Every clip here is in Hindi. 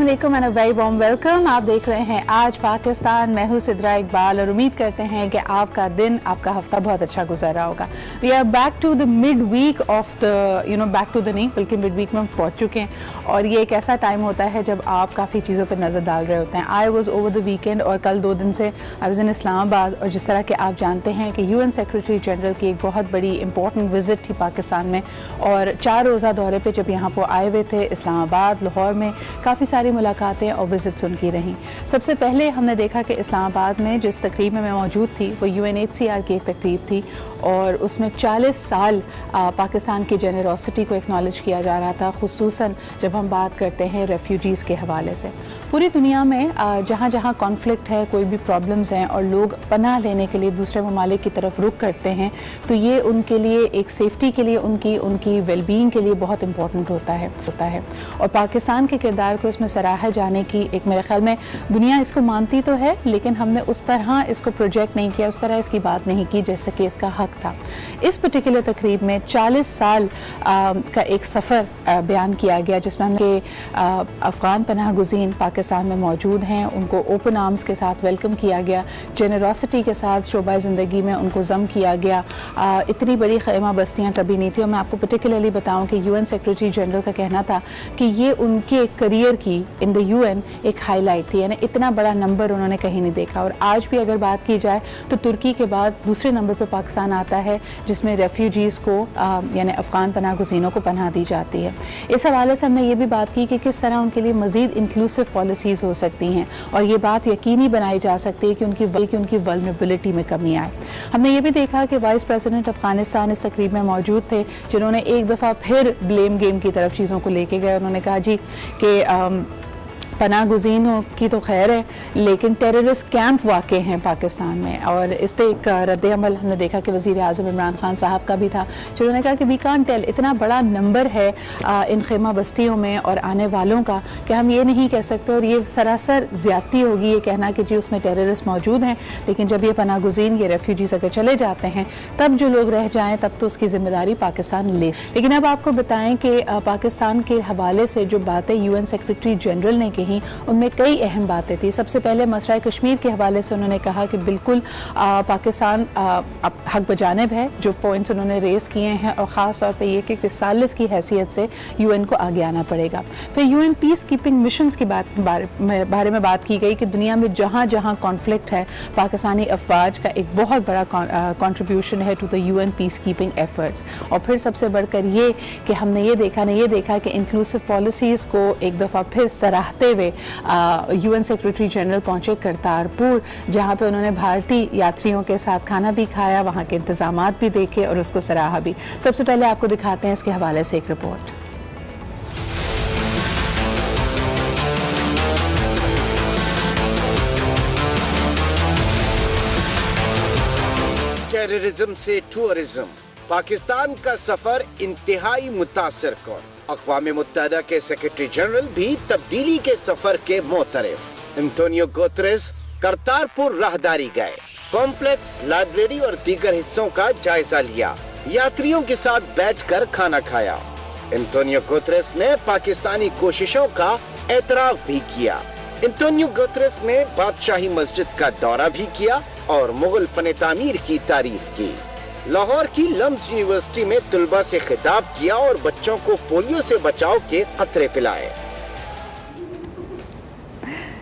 अस्सलामुअलैकुम and a very warm welcome. आप देख रहे हैं आज पाकिस्तान। मैं हूं सिद्रा इकबाल और उम्मीद करते हैं कि आपका दिन, आपका हफ्ता बहुत अच्छा गुजर रहा होगा। We are back to the mid week of the back to the नहीं बल्कि मिड वीक में हम पहुंच चुके हैं और ये एक ऐसा टाइम होता है जब आप काफ़ी चीज़ों पर नज़र डाल रहे होते हैं। I was over the weekend और कल 2 दिन से आई वॉज इन इस्लामाबाद और जिस तरह के आप जानते हैं कि UN सेक्रेटरी जनरल की एक बहुत बड़ी इंपॉर्टेंट विज़िट थी पाकिस्तान में और 4 रोज़ा दौरे पर जब यहाँ पर आए हुए थे इस्लामाबाद लाहौर में काफ़ी सारी मुलाकातें और विज़िट्स उनकी रहीं। सबसे पहले हमने देखा कि इस्लामाबाद में जिस तकरीब में मैं मौजूद थी वो UNHCR की एक तकरीब थी और उसमें 40 साल पाकिस्तान की जेनरोसिटी को एक्नॉलेज किया जा रहा था, खुसूसन जब हम बात करते हैं रेफ्यूजीज़ के हवाले से। पूरी दुनिया में जहाँ जहाँ कॉन्फ्लिक्ट है, कोई भी प्रॉब्लम्स हैं और लोग पनाह लेने के लिए दूसरे ममालिक की तरफ रुख करते हैं तो ये उनके लिए एक सेफ्टी के लिए उनकी वेलबींग के लिए बहुत इंपॉर्टेंट होता है और पाकिस्तान के किरदार को इसमें सराहा जाने की एक मेरे ख्याल में दुनिया इसको मानती तो है लेकिन हमने उस तरह इसको प्रोजेक्ट नहीं किया, उस तरह इसकी बात नहीं की जैसे कि इसका हक था। इस पर्टिकुलर तकरीब में 40 साल का एक सफ़र बयान किया गया जिसमें हमने अफ़गान पनाह गुज़ीन पाकिस्तान में मौजूद हैं, उनको ओपन आर्म्स के साथ वेलकम किया गया, जेनरोसिटी के साथ शोबा ज़िंदगी में उनको ज़म किया गया। इतनी बड़ी खैमा बस्तियाँ कभी नहीं थी और मैं आपको पर्टिकुलरली बताऊँ कि UN सेक्रेटरी जनरल का कहना था कि ये उनके करियर की इन द UN एक हाईलाइट थी, यानी इतना बड़ा नंबर उन्होंने कहीं नहीं देखा। और आज भी अगर बात की जाए तो तुर्की के बाद दूसरे नंबर पर पाकिस्तान आता है जिसमें रेफ्यूजीज़ को यानी अफ़गान पनाह गुज़ीनों को पनाह दी जाती है। इस हवाले से हमने ये भी बात की कि किस तरह उनके लिए मज़ीद इंक्लूसिव पॉलिसीज़ हो सकती हैं और ये बात यकीनी बनाई जा सकती है कि उनकी वल्नरेबिलिटी में कमी आए। हमने ये भी देखा कि वाइस प्रेसिडेंट अफ़गानिस्तान इस तकरीब में मौजूद थे जिन्होंने एक दफ़ा फिर ब्लेम गेम की तरफ चीज़ों को लेके गए। उन्होंने कहा जी कि पनाह गुज़ीनों की तो खैर है लेकिन टेररिस्ट कैंप वाक़े हैं पाकिस्तान में और इस पर एक रद्द अमल हमने देखा कि वज़ीर आज़म इमरान खान साहब का भी था जिन्होंने कहा कि वी कांट टेल, इतना बड़ा नंबर है इन खेमा बस्तियों में और आने वालों का कि हम ये नहीं कह सकते और ये सरासर ज़्यादती होगी ये कहना कि जी उसमें टेररिस्ट मौजूद हैं, लेकिन जब ये पनाह गुज़ीन ये रेफ्यूजीज़ अगर चले जाते हैं तब जो लोग रह जाएँ तब तो उसकी ज़िम्मेदारी पाकिस्तान ले। लेकिन अब आपको बताएँ कि पाकिस्तान के हवाले से जो बातें UN सेक्रेटरी जनरल ने उनमें कई अहम बातें थी। सबसे पहले मसला कश्मीर के हवाले से उन्होंने कहा कि बिल्कुल पाकिस्तान हक बजानिब है, जो पॉइंट्स उन्होंने रेस किए हैं और ख़ास तौर पे ये कि सालिस की हैसियत से UN को आगे आना पड़ेगा। फिर UN पीस कीपिंग मिशंस की बारे में बात की गई कि दुनिया में जहाँ जहाँ कॉन्फ्लिक्ट है पाकिस्तानी अफवाज का एक बहुत बड़ा कॉन्ट्रीब्यूशन है to the UN peace keeping efforts. और फिर सबसे बढ़कर ये कि हमने ये देखा कि इंक्लूसिव पॉलिसीज़ को एक दफ़ा फिर सराहते हुए UN सेक्रेटरी जनरल पहुंचे करतारपुर जहां पे उन्होंने भारतीय यात्रियों के साथ खाना भी खाया, वहां के इंतजामात भी देखे और उसको सराहा भी। सबसे पहले आपको दिखाते हैं इसके हवाले से एक रिपोर्ट। टेररिज्म से टूरिज्म, पाकिस्तान का सफर इंतहाई मुतासिर कौन। अक़वाम मुत्तहिदा के सेक्रेटरी जनरल भी तब्दीली के सफर के मोतरफ। एंटोनियो गुतेरेस करतारपुर राहदारी गए, कॉम्प्लेक्स, लाइब्रेरी और दीगर हिस्सों का जायजा लिया, यात्रियों के साथ बैठकर खाना खाया। एंटोनियो गुतेरेस ने पाकिस्तानी कोशिशों का एतराफ भी किया। एंटोनियो गुतेरेस ने बादशाही मस्जिद का दौरा भी किया और मुगल फन तामीर की तारीफ की। लाहौर की लम्स यूनिवर्सिटी में तुलबा से खिताब किया और बच्चों को पोलियो से बचाव के कतरे पिलाए।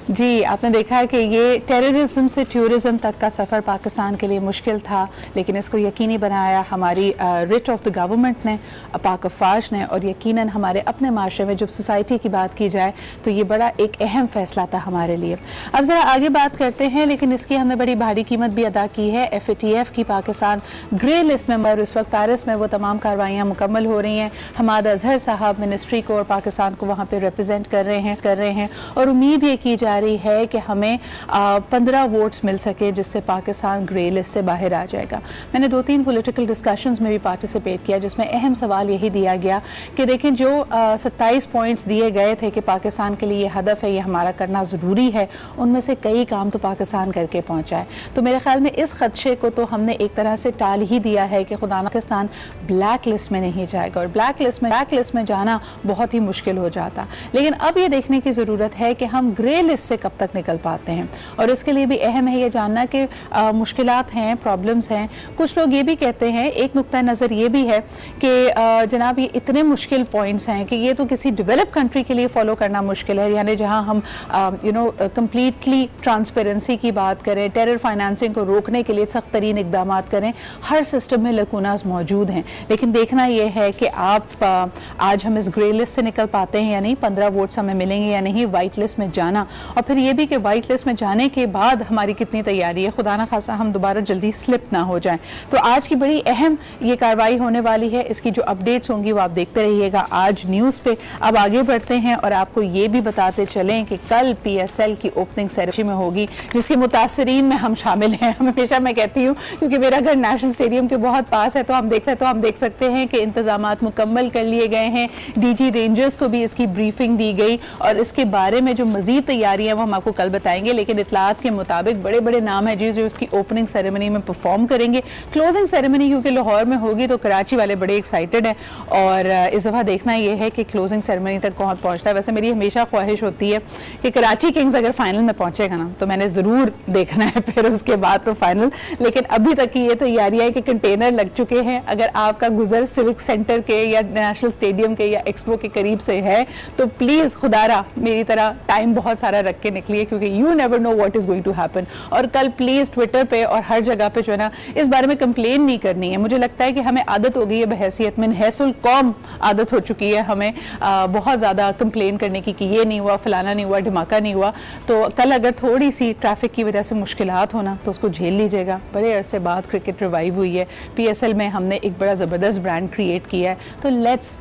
जी, आपने देखा है कि ये टेररिज्म से टूरिज्म तक का सफ़र पाकिस्तान के लिए मुश्किल था लेकिन इसको यकीनी बनाया हमारी रिट ऑफ द गवर्नमेंट ने, पाक अफवाज ने और यकीनन हमारे अपने माशरे में जब सोसाइटी की बात की जाए तो ये बड़ा एक अहम फ़ैसला था हमारे लिए। अब ज़रा आगे बात करते हैं लेकिन इसकी हमने बड़ी भारी कीमत भी अदा की है। FATF की पाकिस्तान ग्रे लिस्ट में और इस वक्त पेरिस में वो तमाम कार्रवाइयाँ मुकम्मल हो रही हैं। हमाद अजहर साहब मिनिस्ट्री को और पाकिस्तान को वहाँ पर रिप्रजेंट कर रहे हैं और उम्मीद ये की जा जा रही है कि हमें 15 वोट्स मिल सके जिससे पाकिस्तान ग्रे लिस्ट से बाहर आ जाएगा। मैंने 2-3 पॉलिटिकल डिस्कशंस में भी पार्टिसिपेट किया जिसमें अहम सवाल यही दिया गया कि देखें जो 27 पॉइंट्स दिए गए थे कि पाकिस्तान के लिए ये हदफ है, ये हमारा करना ज़रूरी है, उनमें से कई काम तो पाकिस्तान करके पहुँचा है। तो मेरे ख्याल में इस खदशे को तो हमने एक तरह से टाल ही दिया है कि खुदा पाकिस्तान ब्लैक लिस्ट में नहीं जाएगा, और ब्लैक लिस्ट में जाना बहुत ही मुश्किल हो जाता। लेकिन अब ये देखने की ज़रूरत है कि हम ग्रे लिस्ट से कब तक निकल पाते हैं, और इसके लिए भी अहम है ये जानना कि मुश्किलात हैं, प्रॉब्लम्स हैं। कुछ लोग ये भी कहते हैं, एक नुक्ता नज़र ये भी है कि जनाब ये इतने मुश्किल पॉइंट्स हैं कि ये तो किसी डेवलप कंट्री के लिए फॉलो करना मुश्किल है, यानी जहाँ हम कम्प्लीटली ट्रांसपेरेंसी की बात करें, टेरर फाइनेंसिंग को रोकने के लिए सख्त तरीन इकदाम करें, हर सिस्टम में लकूनास मौजूद हैं। लेकिन देखना यह है कि आप आज हम इस ग्रे लिस्ट से निकल पाते हैं या नहीं, 15 वोट्स हमें मिलेंगे या नहीं, वाइट लिस्ट में जाना, और फिर ये भी कि वाइट लिस्ट में जाने के बाद हमारी कितनी तैयारी है, खुदा ना खासा हम दोबारा जल्दी स्लिप ना हो जाएं। तो आज की बड़ी अहम ये कार्रवाई होने वाली है, इसकी जो अपडेट्स होंगी वो आप देखते रहिएगा आज न्यूज़ पे। अब आगे बढ़ते हैं और आपको ये भी बताते चलें कि कल PSL की ओपनिंग सेरेमनी में होगी जिसके मुतासरीन में हम शामिल हैं। हमेशा मैं कहती हूँ क्योंकि मेरा घर नेशनल स्टेडियम के बहुत पास है, तो हम देख सकते हैं कि इंतजामात मुकम्मल कर लिए गए हैं। DG रेंजर्स को भी इसकी ब्रीफिंग दी गई और इसके बारे में जो मजीद तैयारियां वो हम आपको कल बताएंगे। लेकिन इतलात के मुताबिक बड़े बड़े नाम हैं जो इसकी ओपनिंग सेरेमनी में परफॉर्म करेंगे। क्लोजिंग सेरेमनी क्योंकि लाहौर में होगी तो कराची वाले बड़े एक्साइटेड हैं, और इस दफ़ा देखना यह है कि क्लोजिंग सेरेमनी तक कौन पहुँचता है। वैसे मेरी हमेशा ख्वाहिश होती है कि कराची किंग्स अगर फाइनल में पहुँचेगा ना तो मैंने ज़रूर देखना है, फिर उसके बाद तो फाइनल। लेकिन अभी तक की ये तैयारियां है कि कंटेनर लग चुके हैं। अगर आपका गुजर सिविक सेंटर के या नेशनल स्टेडियम के या एक्सपो के करीब से है तो प्लीज़ खुदारा मेरी तरह टाइम बहुत सारा रख के निकलिए, क्योंकि you never know what is going to happen. और कल प्लीज़ ट्विटर पे और हर जगह पे जो है ना इस बारे में कंप्लेन नहीं करनी है। मुझे लगता है कि हमें आदत हो गई है, बहैसियत में हैसुल कौम आदत हो चुकी है हमें बहुत ज़्यादा कंप्लेन करने की कि ये नहीं हुआ, फलाना नहीं हुआ, धमाका नहीं हुआ। तो कल अगर थोड़ी सी ट्रैफिक की वजह से मुश्किलात होना तो उसको झेल लीजिएगा। बड़े अरसे बाद क्रिकेट रिवाइव हुई है, PSL में हमने एक बड़ा ज़बरदस्त ब्रांड क्रिएट किया है, तो let's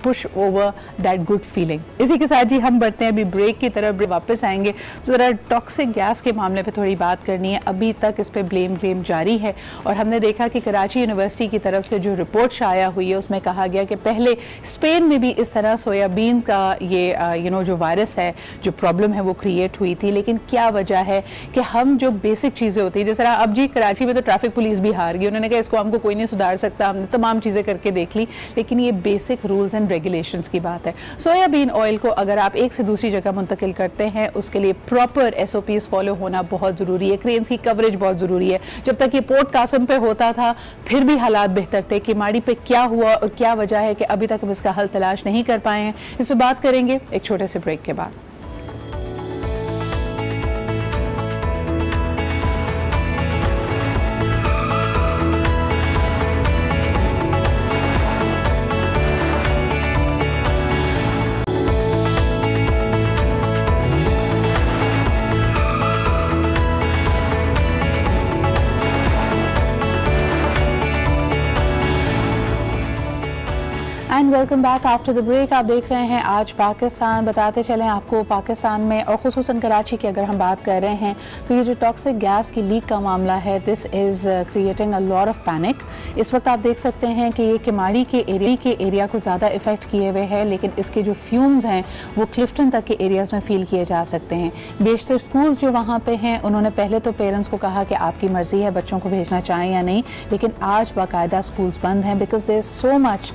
push over that good feeling. इसी के साथ जी हम बढ़ते हैं अभी ब्रेक की तरफ, वापस आएंगे। ज़रा टॉक्सिक गैस के मामले पे थोड़ी बात करनी है। अभी तक इस पर ब्लेम जारी है, और हमने देखा कि कराची यूनिवर्सिटी की तरफ से जो रिपोर्ट शाया हुई है उसमें कहा गया कि पहले स्पेन में भी इस तरह सोयाबीन का ये जो वायरस है, जो प्रॉब्लम है वो क्रिएट हुई थी। लेकिन क्या वजह है कि हम जो बेसिक चीज़ें होती हैं, जिस तरह अब जी कराची में तो ट्रैफिक पुलिस भी हार गई, उन्होंने कहा इसको हमको कोई नहीं सुधार सकता, हमने तमाम चीज़ें करके देख ली, लेकिन ये बेसिक रूल्स एंड रेगुलेशंस की बात है। सोयाबीन ऑयल को अगर आप एक से दूसरी जगह मुंतकिल करते हैं उसके लिए प्रॉपर SOPs फॉलो होना बहुत ज़रूरी है। क्रेन्स की कवरेज बहुत ज़रूरी है। जब तक ये पोर्ट कासम पे होता था फिर भी हालात बेहतर थे। किमाड़ी पे क्या हुआ और क्या वजह है कि अभी तक हम इसका हल तलाश नहीं कर पाए हैं, इस पर बात करेंगे एक छोटे से ब्रेक के बाद। And welcome back after the break. आप देख रहे हैं आज पाकिस्तान। बताते चलें आपको पाकिस्तान में और ख़ुसूसन कराची की अगर हम बात कर रहे हैं तो ये जो टॉक्सिक गैस की लीक का मामला है, this is creating a lot of panic. इस वक्त आप देख सकते हैं कि ये किमाड़ी के एरिया को ज़्यादा इफ़ेक्ट किए हुए है, लेकिन इसके जो फ्यूम्स हैं वो क्लिफ्टन तक के एरियाज़ में फील किए जा सकते हैं। बेशतर स्कूल्स जो वहाँ पे हैं उन्होंने पहले तो पेरेंट्स को कहा कि आपकी मर्ज़ी है बच्चों को भेजना चाहें या नहीं, लेकिन आज बाकायदा स्कूल्स बंद हैं because there is so much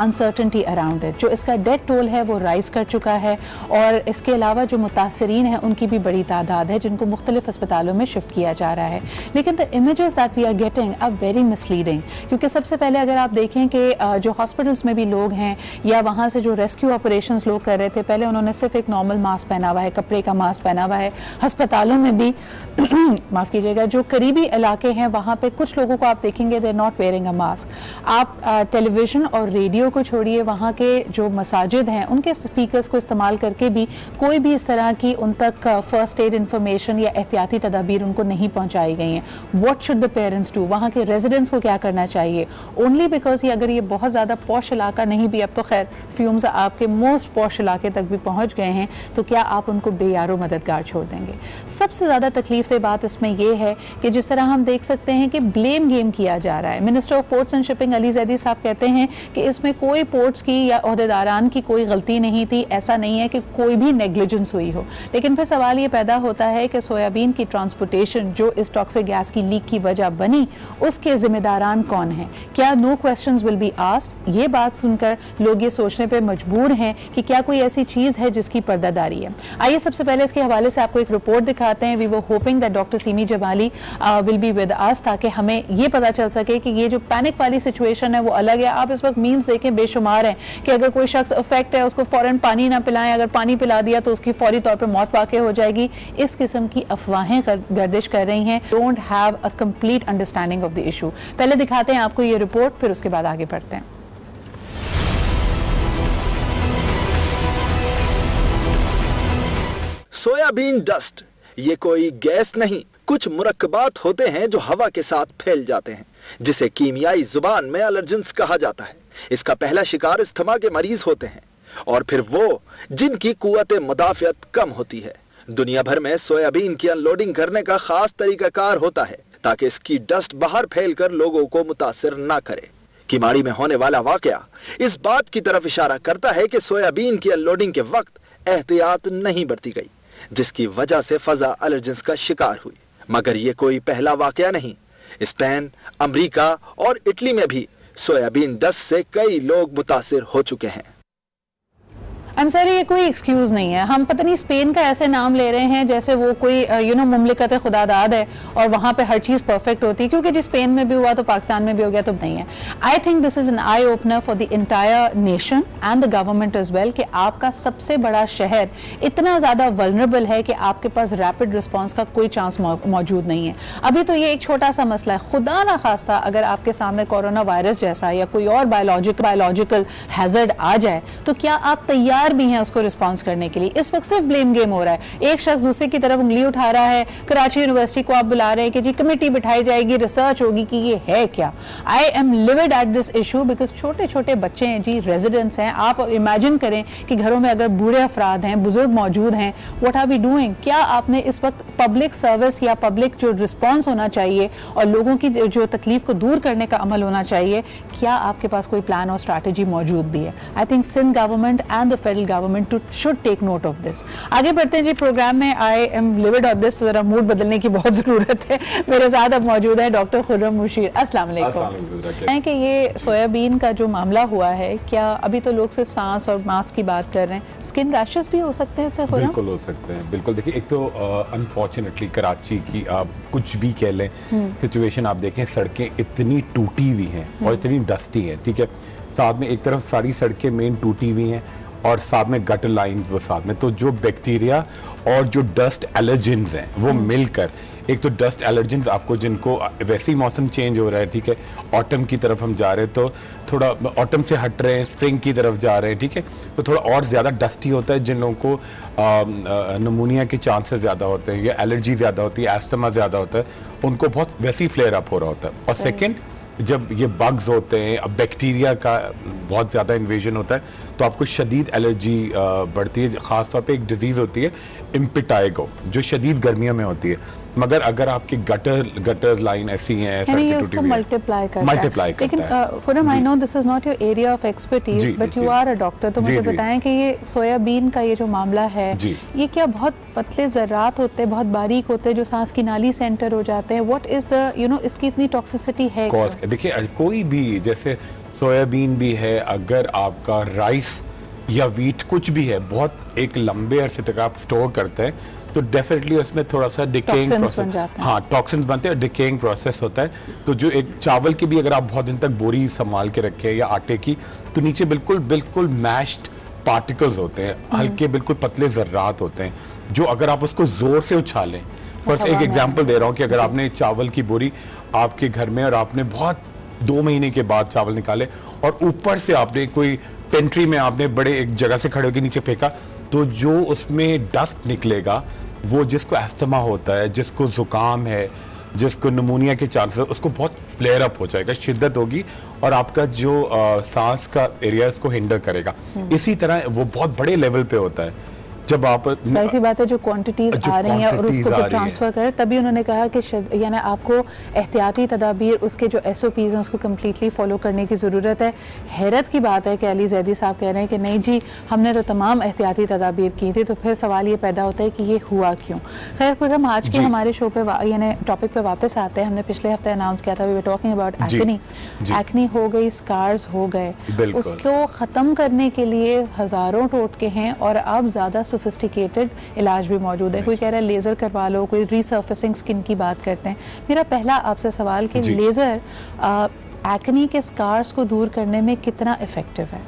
uncertainty around it. जो इसका डेथ टोल है वो राइज कर चुका है, और इसके अलावा जो मुतासरीन हैं उनकी भी बड़ी तादाद है जिनको मुख्तलिफ अस्पतालों में शिफ्ट किया जा रहा है। लेकिन the images that we are getting are very misleading, क्योंकि सबसे पहले अगर आप देखें कि जो हॉस्पिटल्स में भी लोग हैं या वहाँ से जो रेस्क्यू ऑपरेशंस लोग कर रहे थे, पहले उन्होंने सिर्फ एक नॉर्मल मास्क पहना हुआ है, कपड़े का मास्क पहना हुआ है। अस्पतालों में भी माफ़ कीजिएगा, जो करीबी इलाके हैं वहाँ पे कुछ लोगों को आप देखेंगे they are not wearing a mask. आप टेलीविज़न और रेडियो को छोड़िए, वहाँ के जो मसाजिद हैं उनके स्पीकर्स को इस्तेमाल करके भी कोई भी इस तरह की उन तक फर्स्ट एड इंफॉर्मेशन या एहतियाती तदाबीर उनको नहीं पहुँचाई गई हैं। What should the parents do? वहाँ के रेजिडेंट्स को क्या करना चाहिए? ओनली बिकॉज ये अगर ये बहुत ज़्यादा पॉश इलाका नहीं भी, अब तो खैर फ्यूम्स आपके मोस्ट पॉश इलाके तक भी पहुँच गए हैं, तो क्या आप उनको बेयारो मददगार छोड़ देंगे? सबसे ज़्यादा तकलीफ दे बात इसमें यह है कि जिस तरह हम देख सकते हैं कि ब्लेम गेम किया जा रहा है। Minister of ports and shipping Ali Zaidi साहब कहते हैं कि इसमें कोई पोर्ट्स की या ओहदेदारान की कोई गलती नहीं थी, ऐसा नहीं है कि कोई भी नेग्लिजेंस हुई हो। लेकिन फिर सवाल ये पैदा होता है कि सोयाबीन की ट्रांसपोर्टेशन जो इस टॉक्सिक गैस की लीक की वजह बनी, उसके जिम्मेदारान कौन हैं? क्या no questions will be asked? ये बात सुनकर लोग ये सोचने पर मजबूर हैं कि क्या कोई ऐसी चीज़ है जिसकी पर्दादारी है। आइए सबसे पहले इसके हवाले से आपको एक रिपोर्ट दिखाते हैं। We were hoping that doctor Seemi Jamali will be with us, ताकि हमें ये पता चल सके कि ये जो पैनिक वाली सिचुएशन है वो अलग है। आप इस वक्त मीम्स देखें बेशुमार हैं कि अगर कोई शख्स अफेक्ट है उसको फ़ौरन पानी ना पिलाएं, अगर पानी पिला दिया तो उसकी फौरी तौर पर मौत वाक़ हो जाएगी। इस किस्म की अफवाहें गर्दिश कर रही हैं। Don't have a complete understanding of the issue. पहले दिखाते हैं आपको ये रिपोर्ट, फिर उसके बाद आगे बढ़ते हैं। सोयाबीन डस्ट ये कोई गैस नहीं, कुछ मुरक्कबात होते हैं जो हवा के साथ फैल जाते हैं, जिसे कीमियाई जुबान में एलर्जेंस कहा जाता है। इसका पहला शिकार अस्थमा के मरीज होते हैं और फिर वो जिनकी कुव्वत मुदाफ़ियत कम होती है। दुनिया भर में सोयाबीन की अनलोडिंग करने का खास तरीकाकार होता है ताकि इसकी डस्ट बाहर फैलकर लोगों को मुतासिर ना करे। किमाड़ी में होने वाला वाकया इस बात की तरफ इशारा करता है कि सोयाबीन की अनलोडिंग के वक्त एहतियात नहीं बरती गई, जिसकी वजह से फजा एलर्जेंस का शिकार हुई। मगर ये कोई पहला वाकया नहीं। स्पेन, अमेरिका और इटली में भी सोयाबीन डस्ट से कई लोग मुतासिर हो चुके हैं। आई एम सॉरी, ये कोई एक्सक्यूज नहीं है। हम पता नहीं स्पेन का ऐसे नाम ले रहे हैं जैसे वो कोई मुमलिकत खुदादाद है और वहाँ पे हर चीज़ परफेक्ट होती है, क्योंकि जिस स्पेन में भी हुआ तो पाकिस्तान में भी हो गया तो नहीं है। I think this is an eye opener for the entire nation and the government as well कि आपका सबसे बड़ा शहर इतना ज़्यादा वल्नरेबल है कि आपके पास रैपिड रिस्पॉन्स का कोई चांस मौजूद नहीं है। अभी तो ये एक छोटा सा मसला है, खुदा ना खास्ता अगर आपके सामने कोरोना वायरस जैसा या कोई और बायोलॉजिकल हैजर्ड आ जाए तो क्या आप तैयार भी हैं उसको रिस्पांस करने के लिए? इस वक्त सिर्फ ब्लेम गेम हो रहा है। एक शख्स दूसरे की तरफ उंगली उठा रहा है। कराची यूनिवर्सिटी को आप बुला रहे हैं कि जी कमेटी बिठाई जाएगी, रिसर्च होगी कि ये है क्या। आई am levied at this issue because छोटे छोटे बच्चे हैं जी, रेजिडेंट्स हैं। आप इमेजिन करें कि घरों में अगर बूढ़े अफराद हैं, बुजुर्ग मौजूद हैं, व्हाट आर वी डूइंग? क्या आपने इस वक्त पब्लिक सर्विस या पब्लिक जो रिस्पॉन्स होना चाहिए और लोगों की जो तकलीफ को दूर करने का अमल होना चाहिए, क्या आपके पास कोई प्लान और स्ट्रैटेजी मौजूद भी है? I think Sindh government and the federal government should take note of this. आगे बढ़ते हैं जी प्रोग्राम में। I am livid of this, तो जरा मूड बदलने की बहुत ज़रूरत है। मेरे साथ अब मौजूद है डॉक्टर खुर्रम मुशीर। अस्सलाम वालेकुम। कि ये सोयाबीन का जो मामला हुआ है, क्या अभी तो लोग सिर्फ सांस और मास्क की बात कर रहे हैं, स्किन रैशेस भी हो सकते हैं इससे? बिल्कुल हो सकते हैं, बिल्कुल। देखिए, एक तो अनफॉर्चुनेटली कराची की आप कुछ भी कह लें सिचुएशन, आप देखें सड़कें इतनी टूटी हुई हैं और इतनी डस्टी हैं, ठीक है। साथ में एक तरफ सारी सड़कें मेन टूटी हुई हैं और साथ में गटर लाइंस वो साथ में, तो जो बैक्टीरिया और जो डस्ट एलर्जेंस हैं वो मिलकर, एक तो डस्ट एलर्जेंस आपको जिनको वैसे ही मौसम चेंज हो रहा है, ठीक है, ऑटम की तरफ हम जा रहे हैं तो थोड़ा ऑटम से हट रहे हैं, स्प्रिंग की तरफ जा रहे हैं, ठीक है, तो थोड़ा और ज़्यादा डस्टी होता है। जिन लोगों को नमूनिया के चांसेस ज़्यादा होते हैं या एलर्जी ज़्यादा होती है, एस्थमा ज़्यादा होता है, उनको बहुत वैसे ही फ्लेयर अप हो रहा होता है। और सेकेंड, जब ये बग्स होते हैं, अब बैक्टीरिया का बहुत ज़्यादा इन्वेजन होता है तो आपको शदीद एलर्जी बढ़ती है। ख़ास तौर पे एक डिजीज़ होती है इम्पिटाइगो, जो शदीद गर्मियों में होती है। मगर अगर आपकी गटर लाइन ऐसी हैं, मल्टीप्लाई करता है। लेकिन Khurram, I know this is not your area of expertise, but you are a doctor, तो मुझे बताएं कि ये सोयाबीन का ये जो मामला है, ये क्या बहुत पतले ज़र्रात होते हैं, बहुत बारीक होते हैं, जो सांस की नाली से एंटर हो जाते हैं? व्हाट इज द इसकी इतनी टॉक्सिसिटी है? देखिए, कोई भी, जैसे सोयाबीन भी है, अगर आपका राइस या वीट कुछ भी है, बहुत एक लंबे अरसे तक आप स्टोर करते हैं तो डेफिनेटली उसमें थोड़ा सा डिकेइंग प्रोसेस, हाँ, टॉक्सिन्स बनते हैं, डिकेइंग प्रोसेस होता है। तो जो एक चावल की भी अगर आप बहुत दिन तक बोरी संभाल के रखें या आटे की, तो नीचे बिल्कुल मैश्ड पार्टिकल्स होते हैं, हल्के बिल्कुल पतले ज़र्रात होते हैं, जो अगर आप उसको जोर से उछालें, फर्स्ट एक एग्जांपल दे रहा हूँ कि अगर आपने चावल की बोरी आपके घर में और आपने बहुत 2 महीने के बाद चावल निकाले और ऊपर से आपने कोई पेंट्री में आपने बड़े एक जगह से खड़े होकर नीचे फेंका, तो जो उसमें डस्ट निकलेगा वो जिसको अस्थमा होता है, जिसको जुकाम है, जिसको निमोनिया के चांसेस, उसको बहुत फ्लेयर अप हो जाएगा, शिद्दत होगी और आपका जो सांस का एरिया उसको हिंडर करेगा। इसी तरह वो बहुत बड़े लेवल पे होता है जब आप जाहिर सी बात है जो क्वांटिटीज आ रही हैं और उसको फिर ट्रांसफर करें, तभी उन्होंने कहा कि यानी आपको एहतियाती तदाबीर उसके जो SOPs हैं उसको कम्प्लीटली फॉलो करने की ज़रूरत है। हैरत की बात है कि अली जैदी साहब कह रहे हैं कि नहीं जी हमने तो तमाम एहतियाती तदाबीर की थी, तो फिर सवाल ये पैदा होता है कि ये हुआ क्यों। खैर फिर हम आज के हमारे शो पे यानी टॉपिक पे वापस आते हैं। हमने पिछले हफ्ते अनाउंस किया था we were talking about acne. Acne हो गई, स्कार्स हो गए, उसको ख़त्म करने के लिए हज़ारों टोटके हैं और अब ज़्यादा सोफिस्टिकेटेड इलाज भी मौजूद है। कोई कह रहा है लेज़र करवा लो, कोई रीसर्फेसिंग स्किन की बात करते हैं। मेरा पहला आपसे सवाल कि लेज़र एक्ने के स्कार्स को दूर करने में कितना इफेक्टिव है?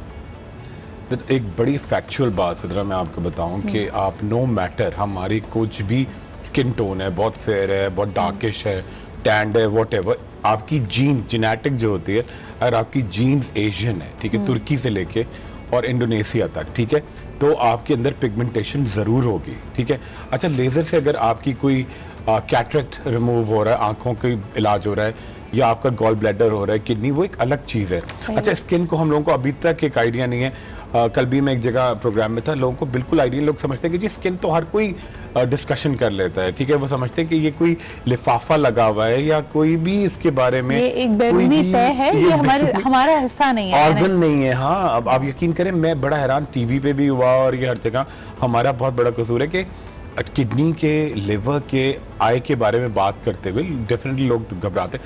एक बड़ी फैक्चुअल बात सिद्रा मैं आपको बताऊं कि आप नो मैटर हमारी कुछ भी स्किन टोन है, बहुत फेयर है, बहुत डार्किश है, टैंड है, व्हाटएवर, आपकी जीन जेनेटिक जो होती है, अगर आपकी जीन्स एशियन है, ठीक है, तुर्की से लेके और इंडोनेशिया तक, ठीक है, तो आपके अंदर पिगमेंटेशन ज़रूर होगी, ठीक है। अच्छा, लेज़र से अगर आपकी कोई कैटरेक्ट रिमूव हो रहा है, आंखों का इलाज हो रहा है, या आपका गॉल ब्लैडर हो रहा है, किडनी, वो एक अलग चीज़ है। अच्छा, स्किन को हम लोगों को अभी तक एक आइडिया नहीं है। कल भी मैं एक जगह प्रोग्राम में था, लोगों को बिल्कुल आइडिया, लोग समझते हैं कि जी स्किन तो हर कोई डिस्कशन कर लेता है, ठीक है, वो समझते हैं कि ये कोई लिफाफा लगा हुआ है या कोई भी इसके बारे में ये एक बैरूनी तय है, ये हमारा हिस्सा नहीं है, ऑर्गन नहीं है। हाँ, अब आप यकीन करें, मैं बड़ा हैरान, टीवी पे भी हुआ और ये हर जगह हमारा बहुत बड़ा कसूर है कि किडनी के, लिवर के, आई के बारे में बात करते हुए डेफिनेटली लोग घबराते,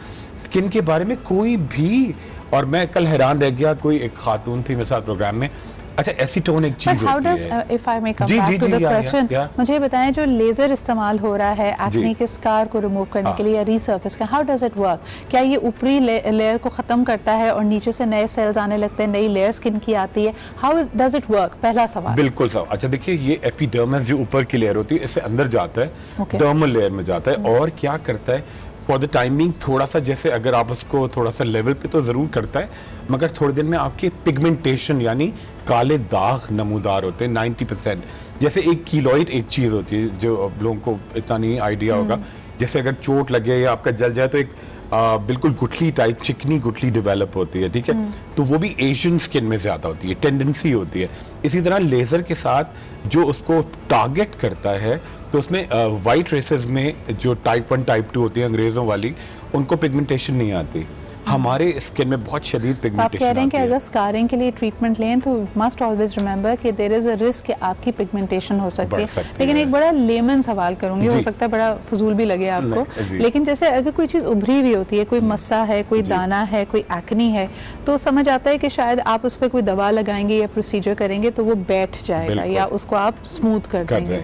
स्किन के बारे में कोई भी। और मैं कल हैरान रह गया, कोई एक खातून थी मेरे साथ प्रोग्राम में, अच्छा एसीटोन एक चीज होती है। If I may come back to the question, मुझे बताएं जो लेजर इस्तेमाल हो रहा है एक्ने के स्कार को रिमूव करने के लिए या रीसर्फेस का, हाउ डज इट वर्क? क्या ये ऊपरी लेयर को खत्म करता है और नीचे से नए सेल्स आने लगते हैं, नई लेयर स्किन की आती है? How does it work? पहला सवाल। बिल्कुल सर। अच्छा देखिए, ये एपिडर्मिस जो ऊपर की लेयर होती है, इससे अंदर जाता है, डर्मल लेयर में जाता है और क्या करता है, फॉर द टाइमिंग थोड़ा सा, जैसे अगर आप उसको थोड़ा सा लेवल पे तो ज़रूर करता है, मगर थोड़ी देर में आपके पिगमेंटेशन यानी काले दाग नमूदार होते हैं 90%। जैसे एक कीलॉइड एक चीज़ होती है जो आप लोगों को इतना नहीं आइडिया होगा, जैसे अगर चोट लगे या आपका जल जाए तो एक बिल्कुल गुठली टाइप, चिकनी गुठली डेवलप होती है, ठीक है, तो वो भी एशियन स्किन में ज़्यादा होती है, टेंडेंसी होती है। इसी तरह लेज़र के साथ जो उसको टारगेट करता है, तो उसमें वाइट रेसेस में जो टाइप 1 टाइप 2 होती है अंग्रेज़ों वाली, उनको पिगमेंटेशन नहीं आती। हमारे स्किन में बहुत शदीद पिगमेंटेशन आती है। आप कह रहे हैं कि अगर स्कारिंग के लिए ट्रीटमेंट लें तो मस्ट ऑलवेज रिमेंबर कि देयर इज अ रिस्क कि आपकी पिगमेंटेशन हो सकती है। लेकिन एक बड़ा लेमन सवाल करूंगी, हो सकता है बड़ा फजूल भी लगे आपको, लेकिन जैसे अगर कोई चीज़ उभरी हुई होती है, कोई मस्सा है, कोई दाना है, कोई एक्नी है, तो समझ आता है कि शायद आप उस पर कोई दवा लगाएंगे या प्रोसीजर करेंगे तो वो बैठ जाएगा या उसको आप स्मूथ कर देंगे।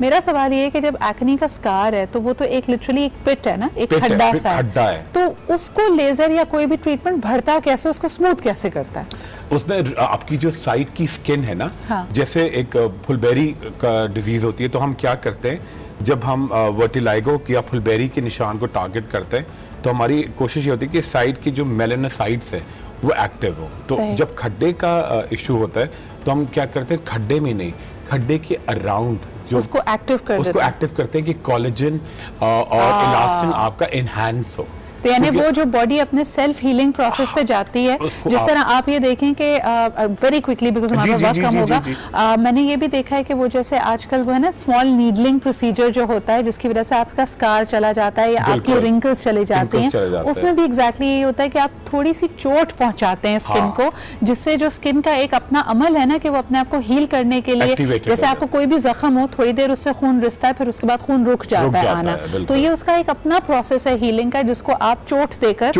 मेरा सवाल ये है कि जब एक्नी का स्कार है तो वो तो एक लिटरली एक पिट है ना, एक खड्डा सा है, तो उसको लेजर या कोई भी ट्रीटमेंट भरता कैसे, उसको स्मूथ कैसे करता है? उसमें आपकी जो साइड की स्किन है ना, हाँ। जैसे एक फुलबेरी का डिजीज होती है, तो हम क्या करते हैं, जब हम वर्टिलाइगो या फुलबेरी के निशान को टारगेट करते हैं, तो हमारी कोशिश ये होती है कि साइड की जो मेलानोसाइट्स है वो एक्टिव हो। तो जब खड्डे का इशू होता है तो हम क्या करते हैं, खड्डे में नहीं, खड्डे के अराउंड जो उसको एक्टिव करते हैं कि कोलेजन और इलास्टिन आपका एनहांस हो। तो यानी वो जो बॉडी अपने सेल्फ हीलिंग प्रोसेस पे जाती है, जिस तरह आप ये देखें कि वेरी क्विकली बिकॉज हमारा वक्त कम होगा, मैंने ये भी देखा है कि वो जैसे आजकल वो है ना स्मॉल नीडलिंग प्रोसीजर जो होता है, जिसकी वजह से आपका स्कार चला जाता है या आपकी रिंकल्स चले जाते हैं, उसमें भी एग्जैक्टली ये होता है कि आप थोड़ी सी चोट पहुंचाते हैं स्किन को, जिससे जो स्किन का एक अपना अमल है ना कि वो अपने आप को हील करने के लिए, जैसे आपको कोई भी जख्म हो, थोड़ी देर उससे खून रिसता है, फिर उसके बाद खून रुक जाता है आना, तो ये उसका एक अपना प्रोसेस है हीलिंग का, जिसको आप चोट देकर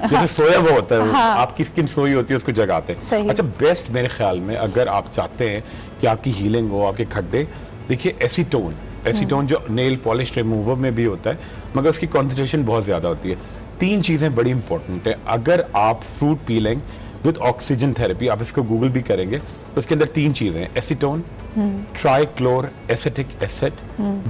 जैसे सोया हुआ होता है, हाँ। आपकी स्किन सोई होती है, उसको जगाते हैं। अच्छा, बेस्ट मेरे ख्याल में अगर आप चाहते हैं कि आपकी हीलिंग हो, आपके खड्डे, देखिए एसीटोन जो नेल पॉलिश रिमूवर में भी होता है, मगर उसकी कॉन्सेंट्रेशन बहुत ज्यादा होती है। 3 चीजें बड़ी इंपॉर्टेंट है। अगर आप fruit peeling with oxygen therapy, आप इसको गूगल भी करेंगे, उसके अंदर 3 चीजें, acetone, trichlor acetic acid,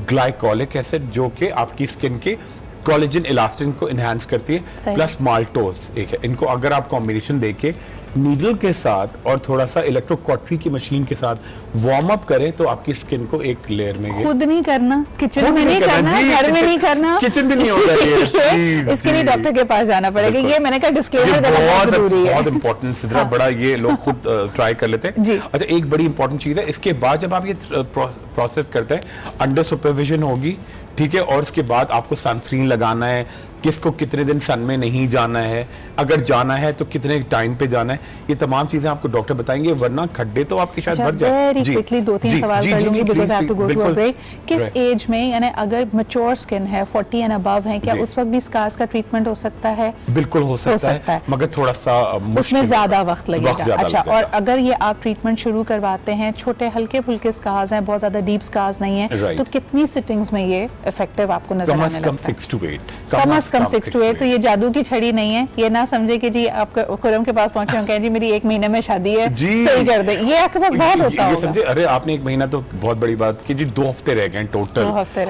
glycolic acid, जो कि आपकी स्किन के कोलेजन इलास्टिन को इनहेंस करती है, प्लस माल्टोज एक है। इनको अगर आप कॉम्बिनेशन देके नीडल के साथ और थोड़ा सा इलेक्ट्रोकॉटरी की मशीन के साथ वार्म अप करें तो आपकी स्किन को एक लेयर में, खुद नहीं करना, किचन में नहीं करना, घर में नहीं करना, किचन भी नहीं होता है इसके लिए डॉक्टर के पास जाना पड़ेगा। ये मैंने कहा डिस्क्लेमर देना बहुत जरूरी है, बहुत इंपॉर्टेंट सिद्रा, बड़ा ये लोग खुद ट्राई कर लेते हैं। अच्छा, एक बड़ी इंपॉर्टेंट चीज है, इसके बाद जब आप ये प्रोसेस करते हैं अंडर सुपरविजन होगी, ठीक है, और उसके बाद आपको सनस्क्रीन लगाना है, किसको कितने दिन सन में नहीं जाना है, अगर जाना है तो कितने टाइम पे जाना है, ये तमाम चीजें आपको डॉक्टर बताएंगे, वरना खड्डे तो आपके शायद भर जाए। वेरी क्विकली 2-3 सवाल कर लूंगी because I have to go to a break. किस एज में, यानी अगर मैच्योर स्किन है 40 एंड अबव है, क्या उस वक्त भी स्कार्स का ट्रीटमेंट हो सकता है? बिल्कुल हो सकता है, मगर थोड़ा सा उसमें ज्यादा वक्त लगेगा। अच्छा, और अगर ये आप ट्रीटमेंट शुरू करवाते हैं, छोटे हल्के फुल्के स्कार्स हैं, बहुत ज्यादा डीप स्कार्स नहीं है, तो कितनी सिटिंग्स में ये इफेक्टिव आपको नजर आने लगता है? कम से कम 6 to 8। तो ये जादू की छड़ी नहीं है, ये ना समझे कि जी आप खुरम के पास पहुंचे होंगे, जी मेरी 1 महीने में शादी है, सही कर दे, ये आपके पास बहुत होता होगा। समझे, अरे आपने 1 महीना तो बहुत बड़ी बात की जी, 2 हफ्ते रह गए टोटल,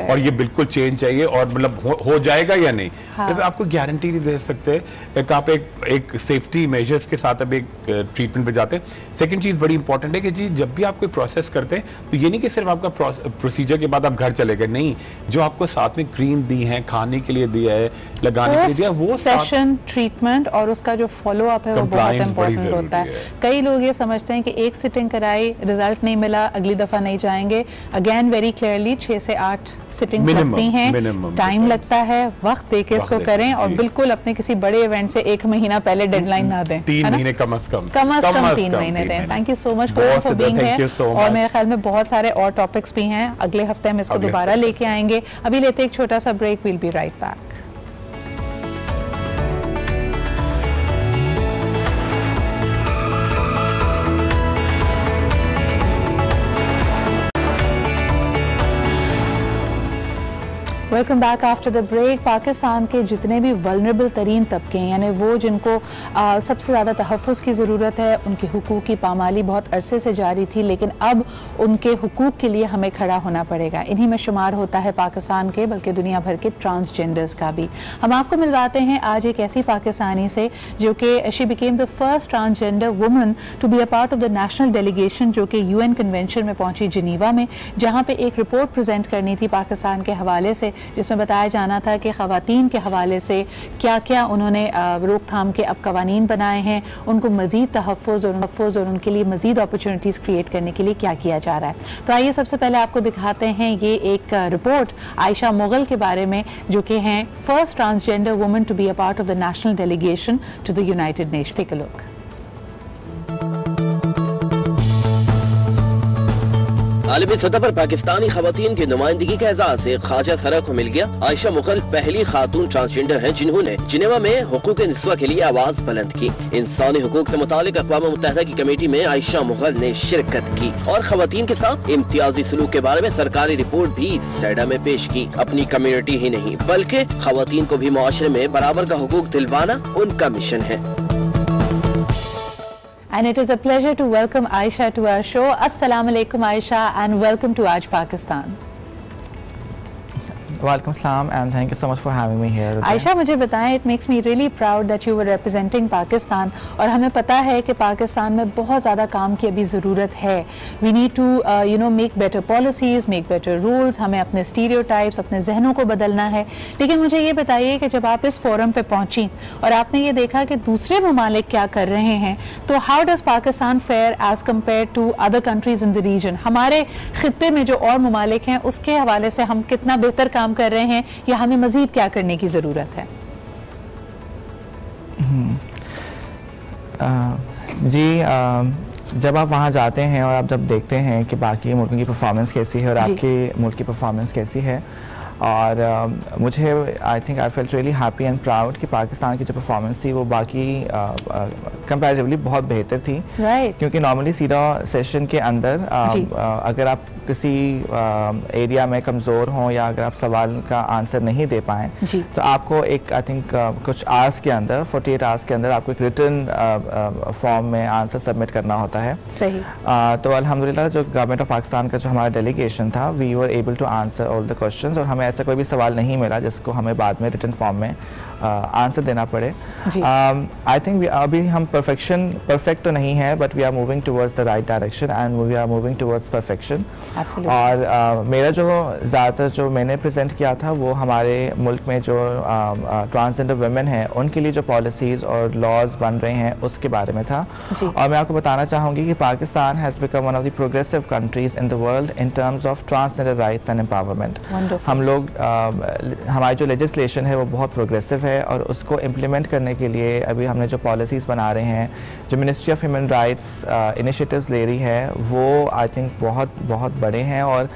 और ये बिल्कुल चेंज चाहिए, और मतलब हो जाएगा या नहीं, आपको गारंटी नहीं दे सकते। आप एक सेफ्टी मेजर्स के साथ अब एक ट्रीटमेंट पे जाते हैं। सेकंड चीज बड़ी इंपॉर्टेंट है कि जी जब भी आप कोई प्रोसेस करते हैं तो ये नहीं कि सिर्फ आपका प्रोसीजर के बाद आप घर चले गए, नहीं, जो आपको साथ में क्रीम दी है, खाने के लिए दिया है, लगाने के लिए दिया, वो सेशन ट्रीटमेंट और उसका जो फॉलो अप है वो बहुत इंपॉर्टेंट होता है। कई लोग ये समझते हैं कि एक सिटिंग कराई, रिजल्ट नहीं मिला, अगली दफा नहीं जाएंगे। अगेन वेरी क्लियरली 6 से 8 सिटिंग्स लगती हैं, टाइम लगता है, वक्त देके इसको करें, और बिल्कुल अपने किसी बड़े इवेंट से 1 महीना पहले डेडलाइन ना दें। 3 महीने कम से कम 3 महीने दें। Thank you so much for being here. और मेरे ख्याल में बहुत सारे और टॉपिक्स भी हैं, अगले हफ्ते हम इसको दोबारा लेके आएंगे। अभी लेते एक छोटा सा break, will be right back. Welcome back after the break. Pakistan के जितने भी वल्नरेबल तरीन तबके हैं, यानी वो जिनको सबसे ज़्यादा तहफ़्फ़ुज़ की ज़रूरत है, उनके हुकूक़ की पामाली बहुत अरसे से जारी थी, लेकिन अब उनके हुकूक़ के लिए हमें खड़ा होना पड़ेगा। इन्हीं में शुमार होता है पाकिस्तान के, बल्कि दुनिया भर के ट्रांसजेंडर्स का भी। हम आपको मिलवाते हैं आज एक ऐसी पाकिस्तानी से जो कि she became the first transgender woman to be a part of the national delegation, जो कि UN कन्वेंशन में पहुँची जिनीवा में, जहाँ पर एक रिपोर्ट प्रेजेंट करनी थी पाकिस्तान के हवाले से, जिसमें बताया जाना था कि ख़वातीन के हवाले से क्या क्या उन्होंने रोकथाम के अब कवानीन बनाए हैं, उनको मज़ीद तहफ़्फ़ुज़ और उनके लिए मज़ीद अपॉर्चुनिटीज़ क्रिएट करने के लिए क्या किया जा रहा है। तो आइए सबसे पहले आपको दिखाते हैं ये एक रिपोर्ट आयशा मुग़ल के बारे में, जो कि हैं first transgender woman to be a part of the national delegation to the United Nations. Take a look. आलमी सतह पर पाकिस्तानी खवातीन की नुमाइंदगी के एजाज से ख्वाजा सरा को मिल गया। आयशा मुग़ल पहली खातून ट्रांसजेंडर हैं जिन्होंने जिनेवा में हुकूक निस्वा के लिए आवाज बुलंद की। इंसानी हुकूक से मुतालिक अक़वाम मुत्तहिदा की कमेटी में आयशा मुग़ल ने शिरकत की और खवातीन के साथ इम्तियाजी सलूक के बारे में सरकारी रिपोर्ट भी सैडा में पेश की। अपनी कम्युनिटी ही नहीं बल्कि खवातीन को भी मुआशरे में बराबर का हुकूक दिलवाना उनका मिशन है। And it is a pleasure to welcome Aisha to our show. Assalamu alaikum Aisha and welcome to Aaj Pakistan. Welcome salam and thank you so much for having me here. Ayesha, मुझे बताएं, it makes me really proud that you were representing Pakistan, और हमें पता है कि पाकिस्तान में बहुत ज़्यादा काम की अभी ज़रूरत है। We need to make better policies, make better rules, हमें अपने stereotypes, अपने जहनों को बदलना है। लेकिन मुझे ये बताइए कि जब आप इस फोरम पे पहुंची और आपने ये देखा कि दूसरे ममालिक क्या कर रहे हैं, तो how does Pakistan fare as compared to other countries in the region? हमारे खित्ते में जो और ममालिक हैं उसके हवाले से हम कितना बेहतर काम कर रहे हैं, या हमें मजीद क्या करने की जरूरत है? जब आप वहाँ जाते हैं और आप जब देखते हैं कि बाकी मुल्कों की परफॉर्मेंस कैसी है और आपके मुल्क की परफॉर्मेंस कैसी है, और मुझे I think I felt really happy and proud कि पाकिस्तान की जो परफॉर्मेंस थी वो बाकी कंपैरेटिवली बहुत बेहतर थी, क्योंकि नॉर्मली सीधा सेशन के अंदर अगर आप किसी एरिया में कमज़ोर हों या अगर आप सवाल का आंसर नहीं दे पाएँ तो आपको एक आई थिंक कुछ आवर्स के अंदर 48 आवर्स के अंदर आपको एक रिटन फॉर्म में आंसर सबमिट करना होता है। सही। तो अल्हम्दुलिल्लाह जो गवर्नमेंट ऑफ पाकिस्तान का जो हमारा डेलीगेशन था, we were able to answer all the questions, और हमें ऐसा कोई भी सवाल नहीं मिला जिसको हमें बाद में रिटन फॉर्म में आंसर देना पड़े। आई थिंक अभी हम परफेक्ट तो नहीं है, but we are moving towards the right direction and we are moving towards perfection. और मेरा जो ज़्यादातर जो मैंने प्रेजेंट किया था वो हमारे मुल्क में जो ट्रांसजेंडर वुमेन हैं उनके लिए जो पॉलिसीज़ और लॉज बन रहे हैं उसके बारे में था। और मैं आपको बताना चाहूँगी कि Pakistan has become one of the progressive countries in the world in terms of transgender rights and empowerment. हम लोग हमारी जो लेजिस्लेशन है वो बहुत प्रोग्रेसिव है, और उसको इम्प्लीमेंट करने के लिए अभी हमने जो पॉलिसीज़ बना रहे हैं, जो ministry of human rights initiatives ले रही है, वो आई थिंक बहुत बहुत बड़े हैं, और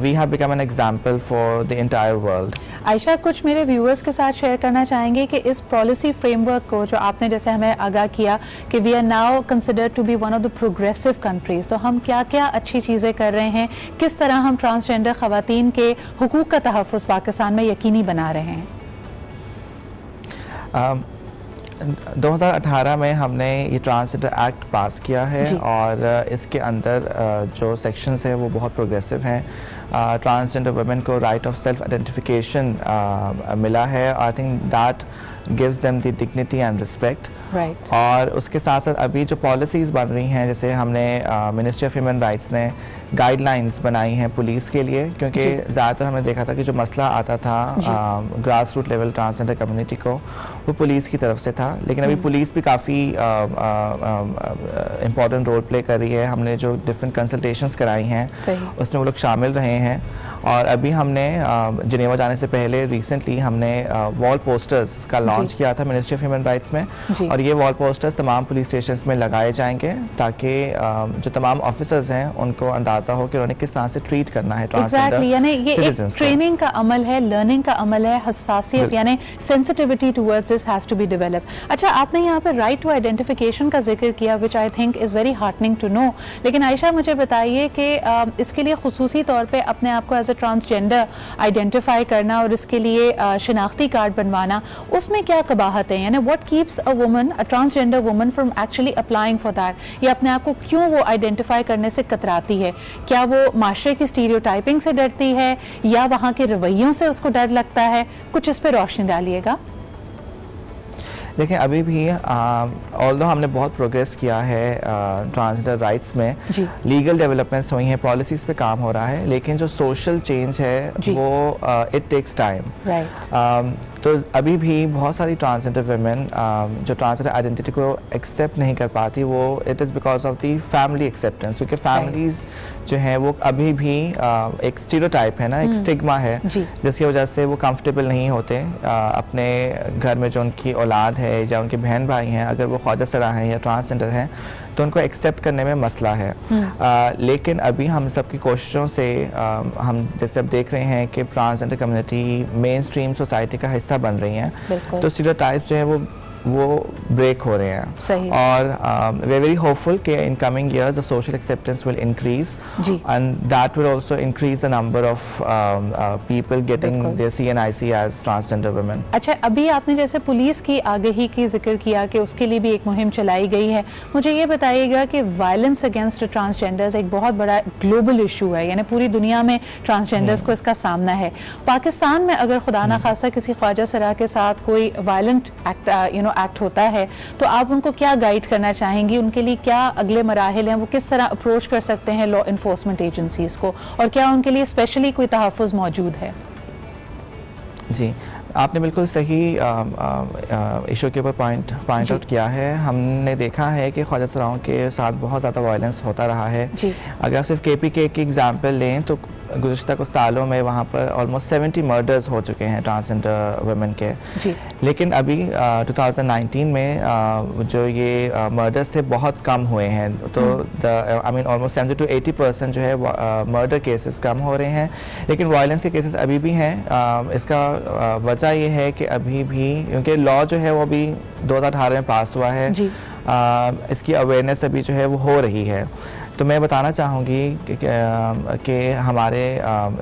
we have become an example for the entire world. Ayesha, कुछ मेरे व्यूअर्स के साथ शेयर करना चाहेंगे कि इस पॉलिसी फ्रेमवर्क को जो आपने जैसे हमें आगाह किया कि we are now considered to be one of the progressive countries, तो हम क्या क्या अच्छी चीज़ें कर रहे हैं, किस तरह हम ट्रांसजेंडर ख़वातीन के हुकूक़ का तहफ़्फ़ुज़ पाकिस्तान में यकीनी बना रहे हैं? 2018 में हमने ये ट्रांसजेंडर एक्ट पास किया है, और इसके अंदर जो सेक्शंस हैं वो बहुत प्रोग्रेसिव हैं। ट्रांसजेंडर वुमेन को राइट ऑफ सेल्फ आइडेंटिफिकेशन मिला है। I think that gives them the dignity and respect. और उसके साथ साथ अभी जो पॉलिसीज़ बन रही हैं, जैसे हमने मिनिस्ट्री ऑफ ह्यूमन राइट्स ने गाइडलाइंस बनाई हैं पुलिस के लिए, क्योंकि ज़्यादातर हमने देखा था कि जो मसला आता था grass root level transgender community को, वो पुलिस की तरफ से था। लेकिन अभी पुलिस भी काफ़ी इम्पॉर्टेंट रोल प्ले कर रही है। हमने जो डिफरेंट कंसल्टेशंस कराई हैं उसमें वो लोग शामिल रहे हैं। और अभी हमने जिनेवा जाने से पहले रिसेंटली हमने वॉल पोस्टर्स का लॉन्च किया था मिनिस्ट्री ऑफ ह्यूमन राइट्स में, और ये वॉल पोस्टर्स तमाम पुलिस स्टेशन में लगाए जाएंगे ताकि जो तमाम ऑफिसर्स हैं उनको अंदाज़ा हो कि उन्हें किस तरह से ट्रीट करना है। Exactly, यानी ये एक ट्रेनिंग का अमल है, लर्निंग का अमल है, हसासियत यानी sensitivity towards this has to be developed. अच्छा, आपने यहाँ पर राइट टू आइडेंटिफिकेशन का जिक्र किया, which I think is very heartening to know. लेकिन आयशा, मुझे बताइए कि इसके लिए खुसूसी तौर पर अपने आप को एज ए ट्रांसजेंडर आइडेंटिफाई करना और इसके लिए शिनाख्ती कार्ड बनवाना, उसमें क्या कबाहत है? यानी what keeps a woman, a transgender woman from actually applying for that, या अपने आप को क्यों वो आइडेंटिफाई करने से कतराती है? क्या वो माशरे की स्टीरियोटाइपिंग से डरती है, या वहाँ के रवैयों से उसको डर लगता है? कुछ इस पर रोशनी डालिएगा। देखिए, अभी भी ऑल्दो हमने बहुत प्रोग्रेस किया है ट्रांसजेंडर राइट्स में, लीगल डेवलपमेंट्स हुई हैं, पॉलिसीज़ पे काम हो रहा है, लेकिन जो सोशल चेंज है वो इट टेक्स टाइम। तो अभी भी बहुत सारी ट्रांसजेंडर वुमेन जो ट्रांसजेंडर आइडेंटिटी को एक्सेप्ट नहीं कर पाती, वो it is because of the family acceptance, क्योंकि फैमिलीज़ जो हैं वो अभी भी एक स्टीरियोटाइप है ना, एक स्टिग्मा है, जिसकी वजह से वो कंफर्टेबल नहीं होते अपने घर में जो उनकी औलाद है या उनके बहन भाई हैं, अगर वो ख्वाजा सरा हैं या ट्रांसजेंडर हैं, तो उनको एक्सेप्ट करने में मसला है। लेकिन अभी हम सबकी कोशिशों से हम जैसे अब देख रहे हैं कि transgender community main stream society का हिस्सा बन रही हैं, तो स्टीरियोटाइप्स जो है वो ब्रेक हो रहे हैं। सही। और वी आर वेरी होपफुल कि in coming years the social acceptance will increase, and that will also increase the number of people getting their CNIC as transgender women. अच्छा, अभी आपने जैसे पुलिस की आगाही की जिक्र किया कि उसके लिए भी एक मुहिम चलाई गई है, मुझे ये बताइएगा कि वायलेंस अगेंस्ट ट्रांसजेंडर्स एक बहुत बड़ा ग्लोबल इशू है, यानी पूरी दुनिया में ट्रांसजेंडर्स को इसका सामना है। पाकिस्तान में अगर खुदा ना खासा किसी ख्वाजा सरा के साथ कोई वायलेंट एक्ट होता है, तो आप उनको क्या गाइड करना चाहेंगी? उनके लिए क्या अगले मराहिल हैं, वो किस तरह अप्रोच कर सकते हैं लॉ इन्फोर्समेंट एजेंसीज को, और क्या उनके लिए स्पेशली कोई तहफ़्फ़ुज़ मौजूद है? जी, आपने बिल्कुल सही इशू के ऊपर पॉइंट आउट किया है। हमने देखा है कि ख्वाजा सराओं के साथ बहुत ज़्यादा वायलेंस होता रहा है। अगर आप सिर्फ KPK की एग्जाम्पल लें तो गुज़श्ता कुछ सालों में वहाँ पर ऑलमोस्ट 70 मर्डर्स हो चुके हैं ट्रांसजेंडर वुमेन के। लेकिन अभी 2019 में जो ये मर्डर्स थे बहुत कम हुए हैं, तो आई मीन ऑलमोस्ट 70 to 80% जो है मर्डर केसेस कम हो रहे हैं, लेकिन वायलेंस के केसेस अभी भी हैं। इसका वजह ये है कि अभी भी क्योंकि लॉ जो है वो अभी 2018 में पास हुआ है, इसकी अवेयरनेस अभी जो है वो हो रही है। तो मैं बताना चाहूँगी कि हमारे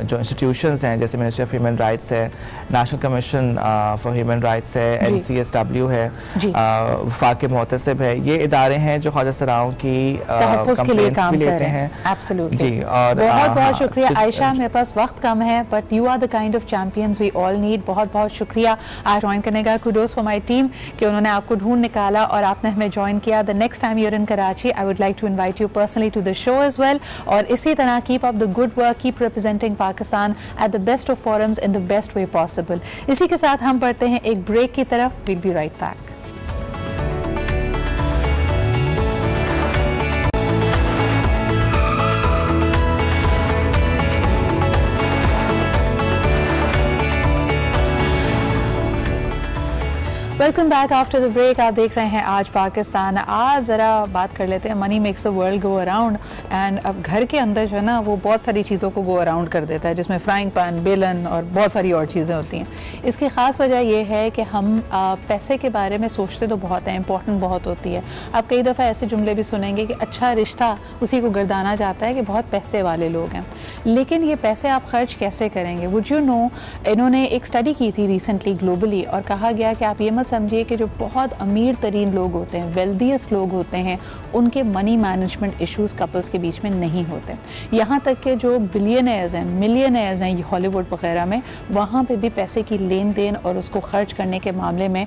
जो इंस्टीट्यूशंस हैं, जैसे मिनिस्ट्री ऑफ ह्यूमन राइट्स है, national commission for human rights है, NCSW है, वफाक मुहतसिब है, ये इदारे हैं जो ख्वाजा सराओं की कंप्लेंट्स भी लेते हैं। एब्सोल्युटली जी, और बहुत बहुत शुक्रिया आयशा, मेरे पास वक्त कम है but you are the kind of champions we all need. बहुत बहुत शुक्रिया आज ज्वाइन करने का। कुडोस फॉर माई टीम कि उन्होंने आपको ढूंढ निकाला और आपने हमें ज्वाइन किया। The next time you're in Karachi I would like to invite you personally to the show as well, और इसी तरह keep up the good work, keep representing Pakistan at the best of forums in the best way possible। इसी के साथ हम बढ़ते हैं एक ब्रेक की तरफ। We'll be right back। Welcome back after the break. आप देख रहे हैं आज पाकिस्तान। आज ज़रा बात कर लेते हैं money makes the world go around. And अब घर के अंदर जो है ना वो बहुत सारी चीज़ों को गो अराउंड कर देता है, जिसमें फ्राइंग पैन, बेलन और बहुत सारी और चीज़ें होती हैं। इसकी ख़ास वजह यह है कि हम पैसे के बारे में सोचते तो बहुत हैं, इंपॉर्टेंट बहुत होती है। आप कई दफ़ा ऐसे जुमले भी सुनेंगे कि अच्छा रिश्ता उसी को गर्दाना जाता है कि बहुत पैसे वाले लोग हैं। लेकिन ये पैसे आप खर्च कैसे करेंगे? वुड यू नो, इन्होंने एक स्टडी की थी रिसेंटली ग्लोबली और कहा गया कि आप ये मत समझिए कि जो बहुत अमीर तरीन लोग होते हैं, वेल्दीएस्ट लोग होते हैं, उनके मनी मैनेजमेंट इश्यूज कपल्स के बीच में नहीं होते। यहाँ तक कि जो बिलियनर्स हैं, मिलियनर्स हैं हॉलीवुड वगैरह में, वहाँ पे भी पैसे की लेन देन और उसको खर्च करने के मामले में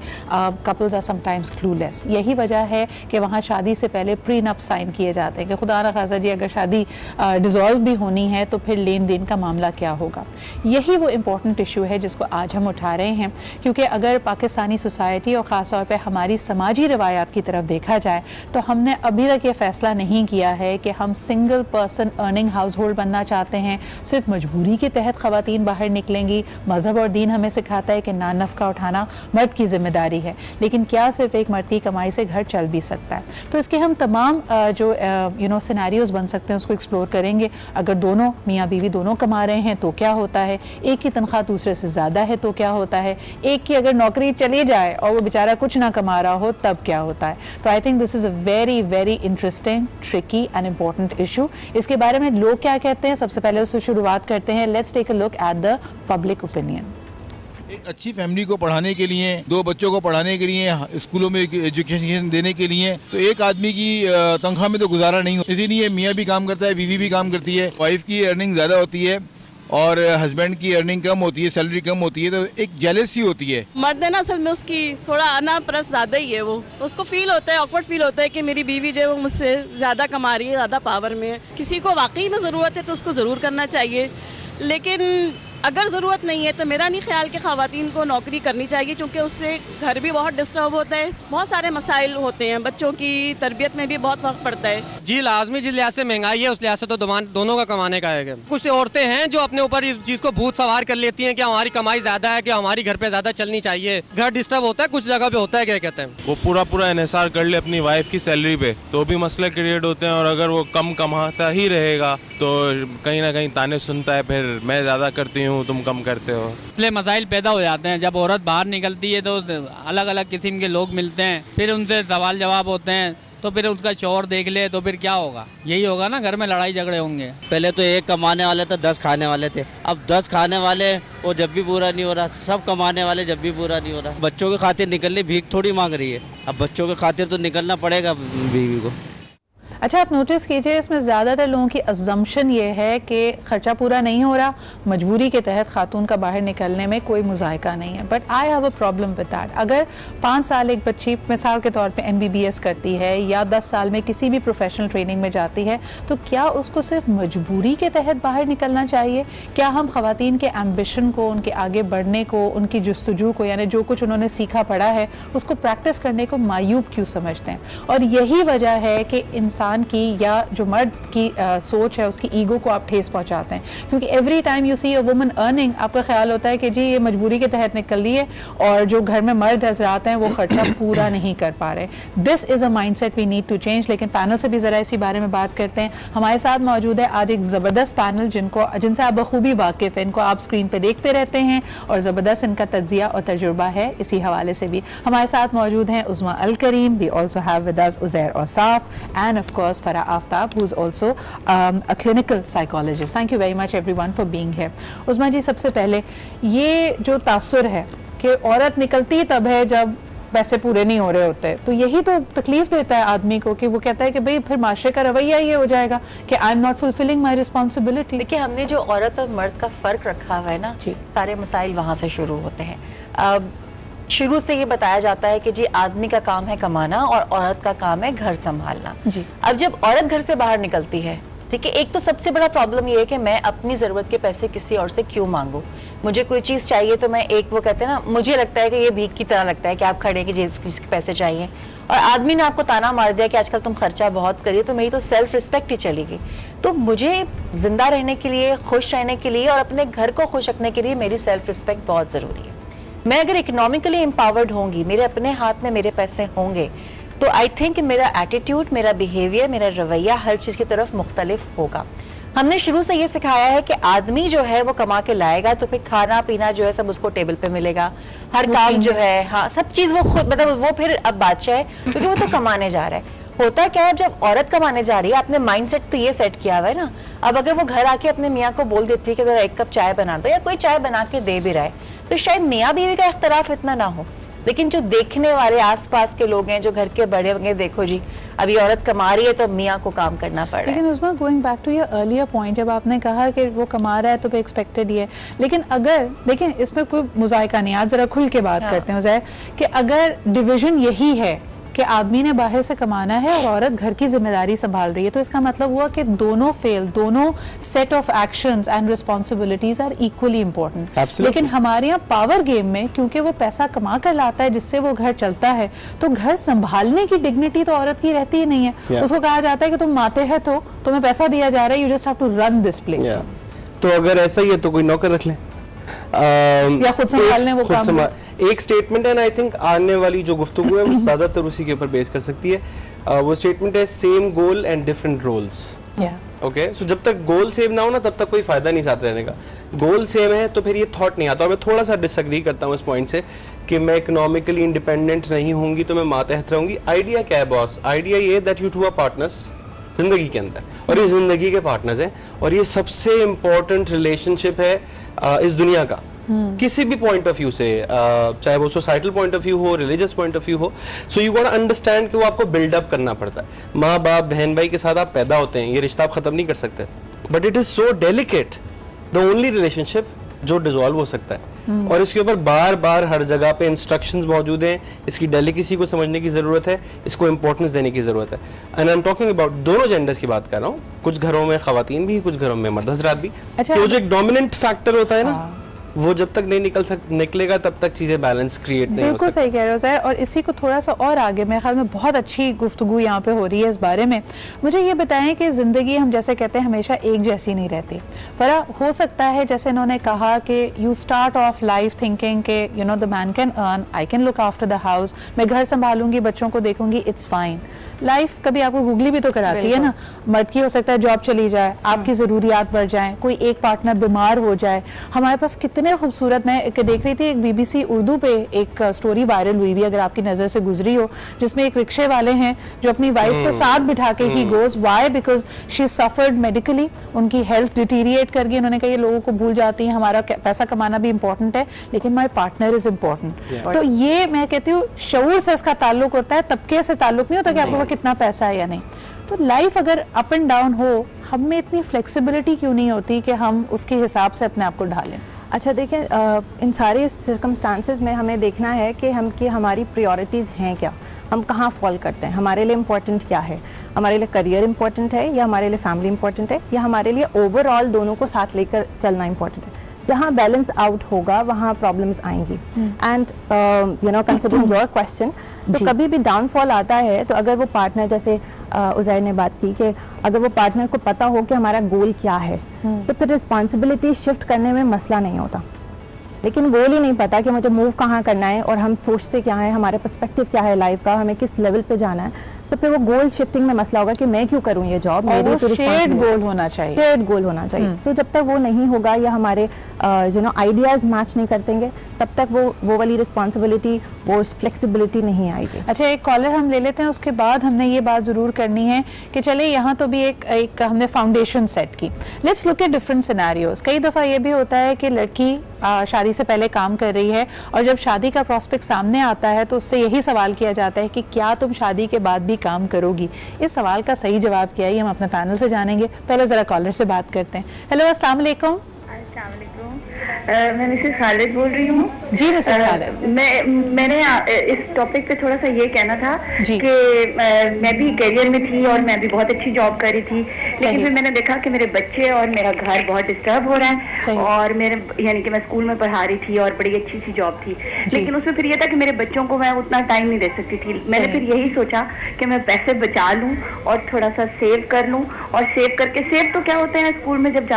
कपल्स आर समटाइम्स क्लूलेस। यही वजह है कि वहाँ शादी से पहले प्रीनप साइन किए जाते हैं कि खुदा न खासा जी अगर शादी डिज़ोल्व भी होनी है तो फिर लेन देन का मामला क्या होगा। यही वो इम्पोर्टेंट इशू है जिसको आज हम उठा रहे हैं, क्योंकि अगर पाकिस्तानी सोसाइटी और ख़ास तौर पे हमारी समाजी रवायात की तरफ देखा जाए तो हमने अभी तक ये फ़ैसला नहीं किया है कि हम single person earning house hold बनना चाहते हैं। सिर्फ मजबूरी के तहत ख़वातीन बाहर निकलेंगी। मज़हब और दीन हमें सिखाता है कि नान नफ़का उठाना मर्द की ज़िम्मेदारी है, लेकिन क्या सिर्फ एक मर्द की कमाई से घर चल भी सकता है? तो इसके हम तमाम जो सिनेरियोज़ बन सकते हैं उसको एक्सप्लोर करेंगे। अगर दोनों मियाँ बीवी दोनों कमा रहे हैं तो क्या होता है? एक की तनख्वाह दूसरे से ज़्यादा है तो क्या होता है? एक की अगर नौकरी चली जाए और वो बेचारा कुछ ना कमा रहा हो तब क्या होता है? तो आई think this is a very very interesting, tricky and important issue. इसके बारे में लोग क्या कहते हैं, सबसे पहले उससे शुरुआत करते हैं। Let's take a look at the public opinion. एक अच्छी फैमिली को पढ़ाने के लिए, दो बच्चों को पढ़ाने के लिए, स्कूलों में एजुकेशन देने के लिए, तो एक आदमी की तनख्वाह में तो गुजारा नहीं हो। इसीलिए मियाँ भी काम करता है, बीवी भी काम करती है। वाइफ की अर्निंग ज़्यादा होती है और हस्बैंड की अर्निंग कम होती है, सैलरी कम होती है, तो एक जेलसी होती है। मर्द है ना, असल में उसकी थोड़ा आना परस ज़्यादा ही है। वो उसको फील होता है, ऑकवर्ड फील होता है कि मेरी बीवी जो है वो मुझसे ज़्यादा कमा रही है, ज़्यादा पावर में है। किसी को वाकई में ज़रूरत है तो उसको ज़रूर करना चाहिए, लेकिन अगर ज़रूरत नहीं है तो मेरा नहीं ख्याल कि ख़वातीन को नौकरी करनी चाहिए, क्योंकि उससे घर भी बहुत डिस्टर्ब होता है, बहुत सारे मसाइल होते हैं, बच्चों की तरबियत में भी बहुत फ़र्क पड़ता है। जी लाजमी, जिस लिहाज से महंगाई है उस लिहाज से तो दोनों का कमाने का है। कुछ औरतें हैं जो अपने ऊपर इस चीज़ को भूत सवार कर लेती हैं कि हमारी कमाई ज़्यादा है, कि हमारी घर पे ज़्यादा चलनी चाहिए। घर डिस्टर्ब होता है, कुछ जगह पे होता है, क्या कहते हैं, वो पूरा इन्हिसार कर ले अपनी वाइफ की सैलरी पे तो भी मसले क्रिएट होते हैं। और अगर वो कम कमाता ही रहेगा तो कहीं ना कहीं ताने सुनता है, फिर मैं ज़्यादा करती हूँ तुम कम करते हो। इसलिए मसाइल पैदा हो जाते हैं। जब औरत बाहर निकलती है तो अलग अलग किस्म के लोग मिलते हैं, फिर उनसे सवाल जवाब होते हैं, तो फिर उसका शौहर देख ले तो फिर क्या होगा? यही होगा ना, घर में लड़ाई झगड़े होंगे। पहले तो एक कमाने वाले थे, 10 खाने वाले थे। अब 10 खाने वाले वो जब भी पूरा नहीं हो रहा, सब कमाने वाले जब भी पूरा नहीं हो रहा। बच्चों के खातिर निकलने भीख थोड़ी मांग रही है, अब बच्चों के खातिर तो निकलना पड़ेगा बीवी को। अच्छा, आप नोटिस कीजिए इसमें ज़्यादातर लोगों की अजम्पशन ये है कि ख़र्चा पूरा नहीं हो रहा, मजबूरी के तहत खातून का बाहर निकलने में कोई मुज़ायका नहीं है। But I have a problem with that. अगर 5 साल एक बच्ची मिसाल के तौर पे MBBS करती है या 10 साल में किसी भी प्रोफेशनल ट्रेनिंग में जाती है, तो क्या उसको सिर्फ मजबूरी के तहत बाहर निकलना चाहिए? क्या हम ख़वातीन के एम्बिशन को, उनके आगे बढ़ने को, उनकी जुस्तजू को, यानी जो कुछ उन्होंने सीखा पढ़ा है उसको प्रैक्टिस करने को मायूब क्यों समझते हैं? और यही वजह है कि इंसान इंसान की या जो मर्द की सोच है उसकी ईगो को आप ठेस पहुंचाते हैं, क्योंकि every time you see a woman earning आपका ख्याल होता है कि जी ये मजबूरी के तहत निकल रही है और जो घर में मर्द हजरात हैं वो खर्चा पूरा नहीं कर पा रहे। This is a mindset we need to change. लेकिन पैनल से भी ज़रा इसी बारे में बात करते हैं। हमारे साथ मौजूद है आज एक ज़बरदस्त पैनल जिनसे आप बखूबी वाकिफ़ हैं, इनको आप स्क्रीन पर देखते रहते हैं और ज़बरदस्त इनका तज्जिया और तजुर्बा है। इसी हवाले से भी हमारे साथ मौजूद हैं Uzma Al Karim, we also have with us Uzair Ausaf and of course Farah Aftab who is also a clinical psychologist. Thank you very much everyone for being here. Uzma ji, सबसे पहले ये जो तासुर है कि औरत निकलती तब है जब पैसे पूरे नहीं हो रहे होते, तो यही तो तकलीफ देता है आदमी को कि वो कहता है कि भाई फिर माशरे का रवैया ये हो जाएगा कि I am not fulfilling my responsibility. देखिए, हमने जो औरत और मर्द का फ़र्क रखा हुआ है ना, सारे मसाइल वहाँ से शुरू होते हैं। अब शुरू से ये बताया जाता है कि जी आदमी का काम है कमाना और औरत का काम है घर संभालना। अब जब औरत घर से बाहर निकलती है, ठीक है, एक तो सबसे बड़ा प्रॉब्लम ये है कि मैं अपनी ज़रूरत के पैसे किसी और से क्यों मांगूँ। मुझे कोई चीज़ चाहिए तो मैं वो कहते हैं ना, मुझे लगता है कि ये भीख की तरह लगता है कि आप खड़े कि जिसके पैसे चाहिए, और आदमी ने आपको ताना मार दिया कि आजकल तुम खर्चा बहुत करिए, तो मेरी तो सेल्फ रिस्पेक्ट ही चलेगी। तो मुझे जिंदा रहने के लिए, खुश रहने के लिए और अपने घर को खुश रखने के लिए मेरी सेल्फ रिस्पेक्ट बहुत ज़रूरी है। मैं अगर इकोनॉमिकली एम्पावर्ड होंगी, मेरे अपने हाथ में मेरे पैसे होंगे, तो आई थिंक मेरा एटीट्यूड, मेरा बिहेवियर, मेरा रवैया हर चीज़ की तरफ मुख्तलिफ होगा। हमने शुरू से ये सिखाया है कि आदमी जो है वो कमा के लाएगा तो फिर खाना पीना जो है सब उसको टेबल पे मिलेगा, हर काम जो है, हाँ, सब चीज़ वो खुद, मतलब वो फिर अब बादशाह है क्योंकि वो तो कमाने जा रहा है। होता क्या है, जब औरत कमाने जा रही है, आपने माइंडसेट तो ये सेट किया हुआ है ना, अब अगर वो घर आके अपने मियाँ को बोल देती है कि अगर एक कप चाय बना दो, या कोई चाय बना के दे भी रहा है, तो शायद मियाँ बीवी का इख्तलाफ इतना ना हो, लेकिन जो देखने वाले आसपास के लोग हैं, जो घर के बड़े होंगे, देखो जी अभी औरत कमा रही है तो मियाँ को काम करना पड़ रहा है। लेकिन उसमें going back to your earlier point, जब आपने कहा कि वो कमा रहा है तो एक्सपेक्टेड ही है, लेकिन अगर देखें इसमें कोई मुज़ायका नहीं, आज जरा खुल के बात करते हैं ज़ाहिर कि अगर डिवीजन यही है कि आदमी ने बाहर से कमाना है और औरत घर की जिम्मेदारी संभाल रही है, तो इसका मतलब हुआ कि दोनों set of actions and responsibilities are equally important. लेकिन हमारे यहाँ पावर गेम में क्योंकि वो पैसा कमा कर लाता है जिससे वो घर चलता है, तो घर संभालने की डिग्निटी तो औरत की रहती ही नहीं है। उसको कहा जाता है कि तुम माते हैं तो तुम्हें पैसा दिया जा रहा है, you just have to run this place. तो अगर ऐसा ही है तो कोई नौकर रख लें या खुद संभालने वो काम। एक स्टेटमेंट है ना, आई थिंक आने वाली जो गुफ्तगू है वो ज्यादातर उसी के ऊपर बेस कर सकती है। वो स्टेटमेंट है same goal and different roles. Okay, so जब तक गोल सेम ना हो ना तब तक कोई फायदा नहीं साथ रहने का। गोल सेम है तो फिर ये थॉट नहीं आता। और मैं थोड़ा सा डिसएग्री करता हूँ इस पॉइंट से कि मैं इकोनॉमिकली इंडिपेंडेंट नहीं होंगी तो मैं मातहत रहूंगी। आइडिया क्या है बॉस? आइडिया ये that you two are partners जिंदगी के अंदर, और ये जिंदगी के पार्टनर्स हैं, और ये सबसे इंपॉर्टेंट रिलेशनशिप है इस दुनिया का, किसी भी पॉइंट ऑफ व्यू से, चाहे वो सोसाइटल पॉइंट ऑफ व्यू हो, रिलीजियस पॉइंट ऑफ व्यू हो। सो यू गोट अंडरस्टैंड कि वो आपको बिल्डअप करना पड़ता है। माँ बाप बहन भाई के साथ आप पैदा होते हैं, ये रिश्ता आप खत्म नहीं कर सकते, but it is so delicate, the only relationship जो डिसॉल्व हो सकता है। और इसके ऊपर बार बार हर जगह पे इंस्ट्रक्शंस मौजूद हैं। इसकी डेलिकेसी को समझने की जरूरत है, इसको इंपॉर्टेंस देने की जरूरत है। And I am talking about दोनों जेंडर्स की बात कर रहा हूँ। कुछ घरों में खवातीन भी, कुछ घरों में मर्द हजरात भी। अच्छा, तो जो एक डोमिनेंट फैक्टर होता है ना, वो जब तक नहीं निकलेगा तब तक चीजें बैलेंस क्रिएट नहीं हो सकती। बिल्कुल सही कह रहे हो सर। और इसी को थोड़ा सा और आगे, मेरे ख्याल में बहुत अच्छी गुफ्तगू यहाँ पे हो रही है इस बारे में। मुझे ये बताएं कि ज़िंदगी हम जैसे कहते हैं हमेशा एक जैसी नहीं रहती। फरा हो सकता है जैसे इन्होंने कहा कि you start of life thinking के you know the man can earn, I can look after the house, मैं घर संभालूंगी, बच्चों को देखूंगी, इट्स फाइन। लाइफ कभी आपको गुगली भी तो कराती है ना। मर्द की हो सकता है जॉब चली जाए, आपकी ज़रूरियात बढ़ जाएं, कोई एक पार्टनर बीमार हो जाए। हमारे पास कितने खूबसूरत, मैं देख रही थी एक BBC उर्दू पे एक स्टोरी वायरल हुई भी, अगर आपकी नज़र से गुजरी हो, जिसमें एक रिक्शे वाले हैं जो अपनी वाइफ को साथ बिठा के he goes, why because she suffered medically, उनकी हेल्थ डिटीरिएट कर गई। उन्होंने कहा ये लोगों को भूल जाती है, हमारा पैसा कमाना भी इंपॉर्टेंट है लेकिन माई पार्टनर इज इम्पोर्टेंट। तो ये मैं कहती हूँ शऊर से इसका ताल्लुक होता है, तबके से ताल्लुक नहीं होता कि आपको कितना पैसा है या नहीं। तो लाइफ अगर अप एंड डाउन हो, हम में इतनी फ्लेक्सिबिलिटी क्यों नहीं होती कि हम उसके हिसाब से अपने आप को ढालें? अच्छा देखिए, इन सारे सर्कमस्टांसेस में हमें देखना है कि हमारी प्रायोरिटीज़ हैं क्या, हम कहाँ फॉल करते हैं, हमारे लिए इम्पोर्टेंट क्या है, हमारे लिए करियर इम्पोर्टेंट है या हमारे लिए फैमिली इम्पोर्टेंट है या हमारे लिए ओवरऑल दोनों को साथ लेकर चलना इम्पोर्टेंट है। जहाँ बैलेंस आउट होगा वहाँ प्रॉब्लम्स आएंगी। And you know considering your question, तो कभी भी डाउनफॉल आता है तो अगर वो पार्टनर जैसे उज़ैर ने बात की कि अगर वो पार्टनर को पता हो कि हमारा गोल क्या है तो फिर रिस्पॉन्सिबिलिटी शिफ्ट करने में मसला नहीं होता। लेकिन गोल ही नहीं पता कि मुझे मूव कहाँ करना है और हम सोचते क्या है, हमारे पर्सपेक्टिव क्या है लाइफ का, हमें किस लेवल पे जाना है, तो फिर वो गोल शिफ्टिंग में मसला होगा कि मैं क्यों करूं ये जॉब, मेरी तो शेयर्ड गोल होना चाहिए, शेयर्ड गोल होना चाहिए। सो जब तक वो नहीं होगा या हमारे आइडियाज मैच नहीं करतेंगे तब तक वो वाली रिस्पॉन्सिबिलिटी, वो फ्लेक्सिबिलिटी नहीं आएगी। अच्छा, एक कॉलर हम ले लेते हैं, उसके बाद हमने ये बात ज़रूर करनी है कि चले यहाँ तो भी एक हमने फाउंडेशन सेट की। Let's look at different scenarios. कई दफ़ा ये भी होता है कि लड़की शादी से पहले काम कर रही है और जब शादी का प्रॉस्पेक्ट सामने आता है तो उससे यही सवाल किया जाता है कि क्या तुम शादी के बाद भी काम करोगी। इस सवाल का सही जवाब क्या है हम अपने पैनल से जानेंगे। पहले ज़रा कॉलर से बात करते हैं। हेलो, अस्सलाम वालेकुम। मैं मिसेस खालिद बोल रही हूँ। जी मिसेस खालिद, मैंने इस टॉपिक पे थोड़ा सा ये कहना था कि मैं भी करियर में थी और मैं भी बहुत अच्छी जॉब कर रही थी, लेकिन फिर मैंने देखा कि मेरे बच्चे और मेरा घर बहुत डिस्टर्ब हो रहा है और मेरे यानी कि मैं स्कूल में पढ़ा रही थी और बड़ी अच्छी सी जॉब थी, लेकिन उसमें फिर ये था कि मेरे बच्चों को मैं उतना टाइम नहीं दे सकती थी। मैंने फिर यही सोचा कि मैं पैसे बचा लूँ और थोड़ा सा सेव कर लूँ, और सेव करके, सेव तो क्या होते हैं स्कूल में जब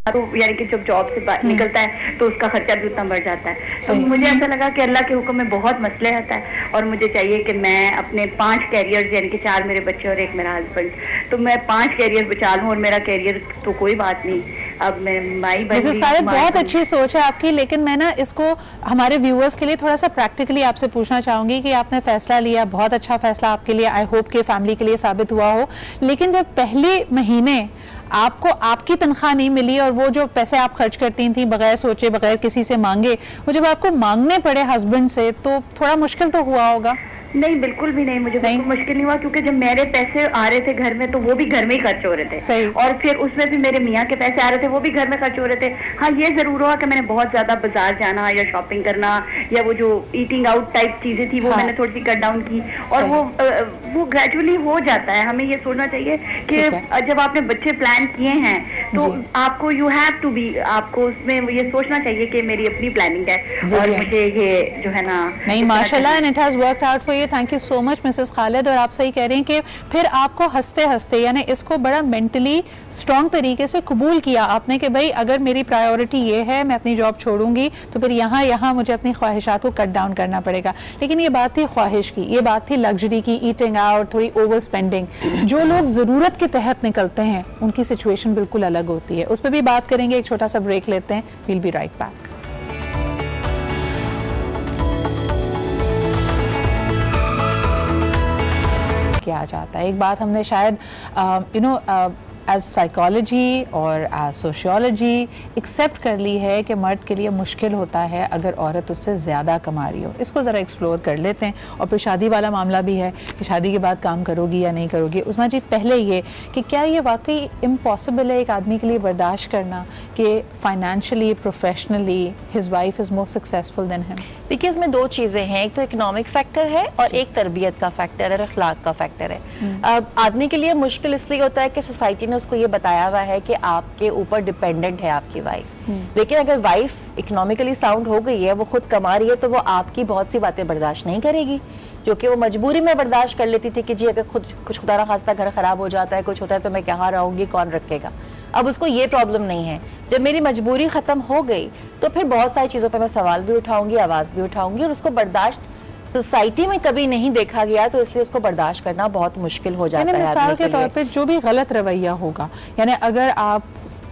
तो यानी कि जब जॉब से निकलता है तो उसका खर्चा भी उतना बढ़ जाता है। तो मुझे ऐसा लगा कि अल्लाह के हुक्म में बहुत मसले आता है और मुझे चाहिए कि मैं अपने 5 कैरियर्स यानी कि 4 मेरे बच्चे और 1 मेरा हस्बैंड, तो मैं 5 कैरियर बचा लूँ और मेरा कैरियर तो कोई बात नहीं, अब मैं माई मिसेस खालिद बहुत अच्छी सोच है आपकी, लेकिन मैं ना इसको हमारे व्यूअर्स के लिए थोड़ा सा प्रैक्टिकली आपसे पूछना चाहूंगी कि आपने फैसला लिया, बहुत अच्छा फैसला आपके लिए, आई होप के फैमिली के लिए साबित हुआ हो, लेकिन जब पहले महीने आपको आपकी तनख्वाह नहीं मिली और वो जो पैसे आप खर्च करती थी बगैर सोचे बगैर किसी से मांगे, वो जब आपको मांगने पड़े हस्बैंड से तो थोड़ा मुश्किल तो हुआ होगा? नहीं, बिल्कुल भी नहीं, मुझे बिल्कुल मुश्किल नहीं हुआ, क्योंकि जब मेरे पैसे आ रहे थे घर में तो वो भी घर में ही खर्च हो रहे थे। सही। और फिर उसमें भी मेरे मियाँ के पैसे आ रहे थे, वो भी घर में खर्च हो रहे थे। हाँ, ये जरूर हुआ कि मैंने बहुत ज्यादा बाजार जाना या शॉपिंग करना या वो जो ईटिंग आउट टाइप चीजें थी वो मैंने थोड़ी सी कट डाउन की, और वो ग्रेजुअली हो जाता है। हमें ये सोचना चाहिए कि जब आपने बच्चे प्लान किए हैं तो आपको यू हैव टू बी, आपको उसमें ये सोचना चाहिए कि मेरी अपनी प्लानिंग है और मुझे ये जो है ना। नहीं, माशाल्लाह, and it has worked out for you. Thank you so much Mrs Khalid. और आप सही कह रहे हैं कि फिर आपको हंसते हंसते यानी इसको बड़ा मेंटली स्ट्रॉन्ग तरीके से कबूल किया आपने कि भाई अगर मेरी प्रायोरिटी ये है, मैं अपनी जॉब छोड़ूंगी तो फिर यहाँ मुझे अपनी ख्वाहिशात को कट डाउन करना पड़ेगा। लेकिन ये बात थी ख्वाहिश की, ये बात थी लग्जरी की, ईटिंग आउट, थोड़ी ओवर स्पेंडिंग। जो लोग ज़रूरत के तहत निकलते हैं उनकी सिचुएशन बिल्कुल अलग होती है, उस पर भी बात करेंगे। एक छोटा सा ब्रेक लेते हैं, वील बी राइट बैक। किया जाता है एक बात हमने शायद एज साइकोलॉजी और एज सोशियोलॉजी एक्सेप्ट कर ली है कि मर्द के लिए मुश्किल होता है अगर औरत उससे ज़्यादा कमा रही हो। इसको ज़रा एक्सप्लोर कर लेते हैं। और फिर शादी वाला मामला भी है कि शादी के बाद काम करोगी या नहीं करोगी। उस्मा जी, पहले ये कि क्या ये वाकई इम्पॉसिबल है एक आदमी के लिए बर्दाश्त करना कि financially, professionally his wife is more successful than him? देखिए, इसमें 2 चीज़ें हैं, एक तो इकोनॉमिक फैक्टर है और एक तरबियत का फैक्टर है, अखलाक का फैक्टर है। आदमी के लिए मुश्किल इसलिए होता है कि सोसाइटी ने उसको ये बताया हुआ है कि आपके ऊपर डिपेंडेंट है आपकी वाइफ, लेकिन अगर वाइफ इकोनॉमिकली साउंड हो गई है, वो खुद कमा रही है, तो वो आपकी बहुत सी बातें बर्दाश्त नहीं करेगी जो कि वो मजबूरी में बर्दाश्त कर लेती थी कि जी अगर खुद कुछ खुदा ना खास्ता घर खराब हो जाता है, कुछ होता है तो मैं कहाँ रहूँगी, कौन रखेगा। अब उसको ये प्रॉब्लम नहीं है। जब मेरी मजबूरी ख़त्म हो गई तो फिर बहुत सारी चीज़ों पर मैं सवाल भी उठाऊंगी, आवाज़ भी उठाऊंगी, और उसको बर्दाश्त सोसाइटी में कभी नहीं देखा गया तो इसलिए उसको बर्दाश्त करना बहुत मुश्किल हो जाता है। मिसाल के तौर पे जो भी गलत रवैया होगा, यानी अगर आप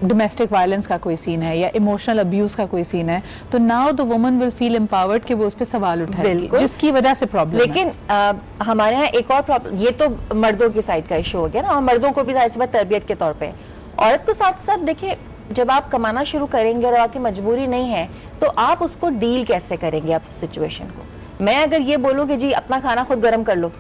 डोमेस्टिक वायलेंस का कोई सीन है या इमोशनल अब्यूज का कोई सीन है, तो now the woman will feel empowered कि वो उस पर सवाल उठाएगी, जिसकी वजह से प्रॉब्लम। लेकिन हमारे यहाँ एक और प्रॉब्लम, ये तो मर्दों की साइड का इशू हो गया ना, और मर्दों को भी जाहिर सी बात तरबियत के तौर पे, औरत को साथ साथ देखिए, जब आप कमाना शुरू करेंगे और आपकी मजबूरी नहीं है तो आप उसको डील कैसे करेंगे आप सिचुएशन को। मैं अगर ये बोलूँ कि जी अपना खाना खुद गर्म कर लो,